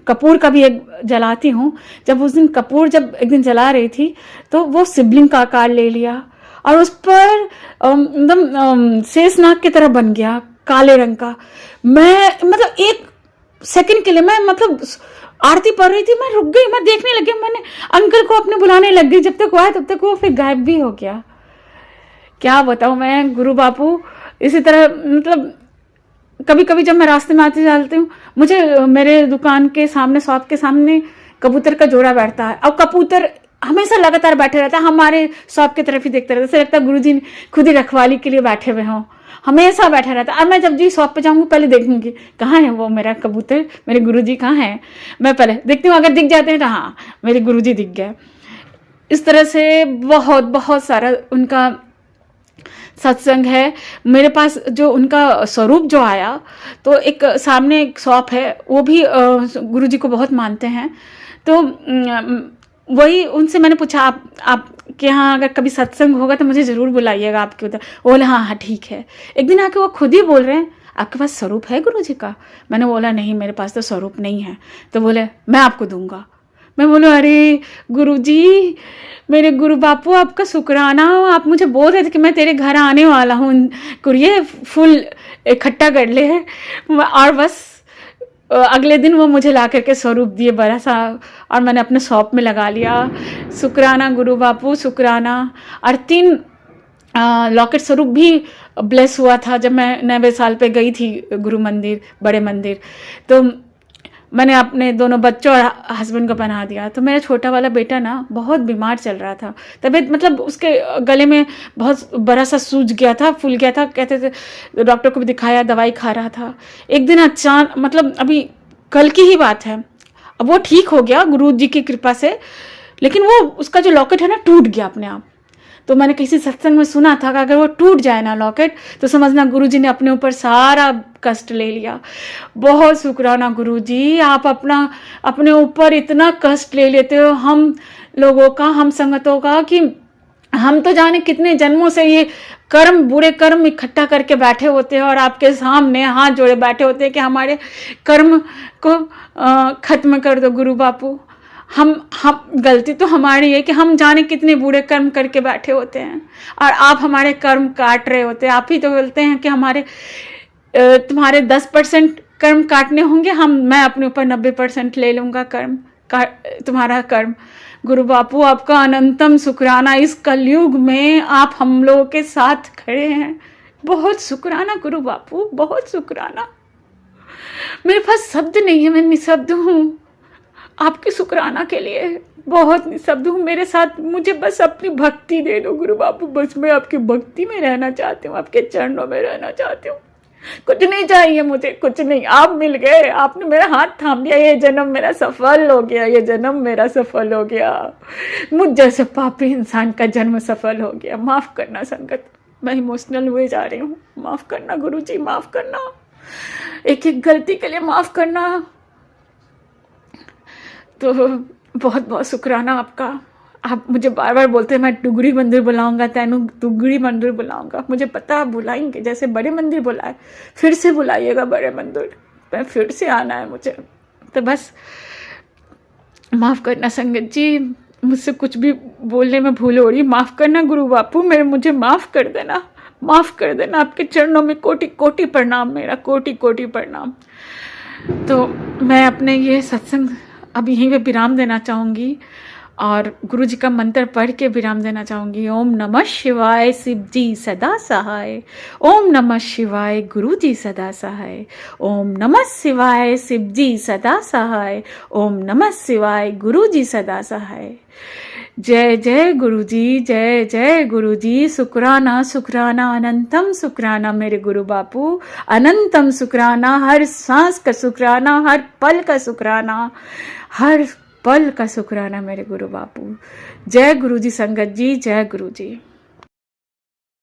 कपूर का भी एक जलाती हूँ, जब उस दिन कपूर जब एक दिन जला रही थी तो वो शिवलिंग का आकार ले लिया और उस पर एकदम शेषनाग की तरह बन गया, काले रंग का। मैं मतलब एक सेकंड के लिए मैं मतलब आरती पढ़ रही थी, मैं रुक गई, मैं देखने लगी, मैंने अंकल को अपने बुलाने लग गई, जब तक वो आया तब तक वो फिर गायब भी हो गया। क्या बताऊँ मैं, गुरु बापू इसी तरह मतलब कभी कभी जब मैं रास्ते में आती जाती हूँ, मुझे मेरे दुकान के सामने, शॉप के सामने कबूतर का जोड़ा बैठता है और कबूतर हमेशा लगातार बैठे रहता है, हमारे शॉप की तरफ ही देखते रहता है, ऐसा लगता है गुरुजी खुद ही रखवाली के लिए बैठे हुए हों, हमेशा बैठा रहता है। अब मैं जब जी शॉप पे जाऊंगी पहले देखूंगी कहाँ है वो मेरा कबूतर, मेरे गुरुजी कहाँ हैं, मैं पहले देखती हूँ, अगर दिख जाते हैं तो हाँ मेरे गुरुजी दिख गए। इस तरह से बहुत बहुत सारा उनका सत्संग है मेरे पास। जो उनका स्वरूप जो आया, तो एक सामने एक शॉप है, वो भी गुरुजी को बहुत मानते हैं, तो वही उनसे मैंने पूछा आपके यहाँ अगर कभी सत्संग होगा तो मुझे ज़रूर बुलाइएगा आपके उधर। वो बोले हाँ हाँ ठीक है। एक दिन आके वो खुद ही बोल रहे हैं आपके पास स्वरूप है गुरुजी का? मैंने बोला नहीं मेरे पास तो स्वरूप नहीं है। तो बोले मैं आपको दूंगा। मैं बोलूँ अरे गुरुजी, मेरे गुरु बापू आपका शुक्राना, आप मुझे बोल रहे थे कि मैं तेरे घर आने वाला हूँ, कुरिये फुल इकट्ठा कर ले। और बस अगले दिन वो मुझे ला करके स्वरूप दिए बड़ा सा, और मैंने अपने शॉप में लगा लिया। शुक्राना गुरु बापू, शुक्राना। और 3 लॉकेट स्वरूप भी ब्लेस हुआ था जब मैं 90 साल पे गई थी गुरु मंदिर, बड़े मंदिर, तो मैंने अपने दोनों बच्चों और हस्बैंड को पहना दिया। तो मेरा छोटा वाला बेटा ना बहुत बीमार चल रहा था, तबीयत मतलब उसके गले में बहुत बड़ा सा सूज गया था, फूल गया था, कहते थे, डॉक्टर को भी दिखाया, दवाई खा रहा था। एक दिन अचानक, मतलब अभी कल की ही बात है, अब वो ठीक हो गया गुरु जी की कृपा से, लेकिन वो उसका जो लॉकेट है ना टूट गया अपने आप। तो मैंने किसी सत्संग में सुना था कि अगर वो टूट जाए ना लॉकेट तो समझना गुरुजी ने अपने ऊपर सारा कष्ट ले लिया। बहुत शुक्राना गुरुजी, आप अपने ऊपर इतना कष्ट ले लेते हो हम लोगों का, हम संगतों का, कि हम तो जाने कितने जन्मों से ये कर्म, बुरे कर्म इकट्ठा करके बैठे होते हैं और आपके सामने हाथ जोड़े बैठे होते हैं कि हमारे कर्म को खत्म कर दो गुरु बापू। हम गलती तो हमारी है कि हम जाने कितने बुरे कर्म करके बैठे होते हैं और आप हमारे कर्म काट रहे होते हैं। आप ही तो बोलते हैं कि तुम्हारे 10% कर्म काटने होंगे, मैं अपने ऊपर 90% ले लूँगा तुम्हारा कर्म। गुरु बापू आपका अनंतम शुक्राना, इस कलयुग में आप हम लोगों के साथ खड़े हैं। बहुत शुक्राना गुरु बापू, बहुत शुक्राना। मेरे पास शब्द नहीं है, मैं निशब्द हूँ आपके शुक्राना के लिए, बहुत निशब्द हूँ। मेरे साथ मुझे बस अपनी भक्ति दे दो गुरु बापू, बस मैं आपकी भक्ति में रहना चाहती हूँ, आपके चरणों में रहना चाहती हूँ। कुछ नहीं चाहिए मुझे, कुछ नहीं। आप मिल गए, आपने मेरा हाथ थाम दिया, ये जन्म मेरा सफल हो गया, ये जन्म मेरा सफल हो गया। मुझ जैसे पापी इंसान का जन्म सफल हो गया। माफ़ करना संगत, मैं इमोशनल हुए जा रही हूँ। माफ़ करना गुरुजी, माफ़ करना, एक एक गलती के लिए माफ़ करना। तो बहुत बहुत शुक्राना आपका। आप मुझे बार बार बोलते हैं मैं टुगड़ी मंदिर बुलाऊंगा, तैनू टुगड़ी मंदिर बुलाऊंगा। मुझे पता आप बुलाएंगे, जैसे बड़े मंदिर बुलाए, फिर से बुलाइएगा बड़े मंदिर, मैं फिर से आना है मुझे। तो बस माफ़ करना संगत जी, मुझसे कुछ भी बोलने में भूल हो रही, माफ़ करना गुरु बापू, मुझे माफ़ कर देना, माफ़ कर देना। आपके चरणों में कोटि कोटि प्रणाम, मेरा कोटि कोटि प्रणाम। तो मैं अपने ये सत्संग अब यहीं पे विराम देना चाहूँगी और गुरु जी का मंत्र पढ़ के विराम देना चाहूँगी। ओम नमः शिवाय, शिव जी सदा सहाय। ओम नमः शिवाय, गुरु जी सदा सहाय। ओम नमः शिवाय, शिव जी सदा सहाय। ओम नमः शिवाय, गुरु जी सदा सहाय। जय जय गुरु जी, जय जय गुरु जी। शुक्राना शुक्राना, अनंतम शुक्राना मेरे गुरु बापू, अनंतम शुक्राना। हर सांस का शुक्राना, हर पल का शुक्राना, हर पल का शुक्राना मेरे गुरु बापू। जय गुरु जी संगत जी, जय गुरु जी।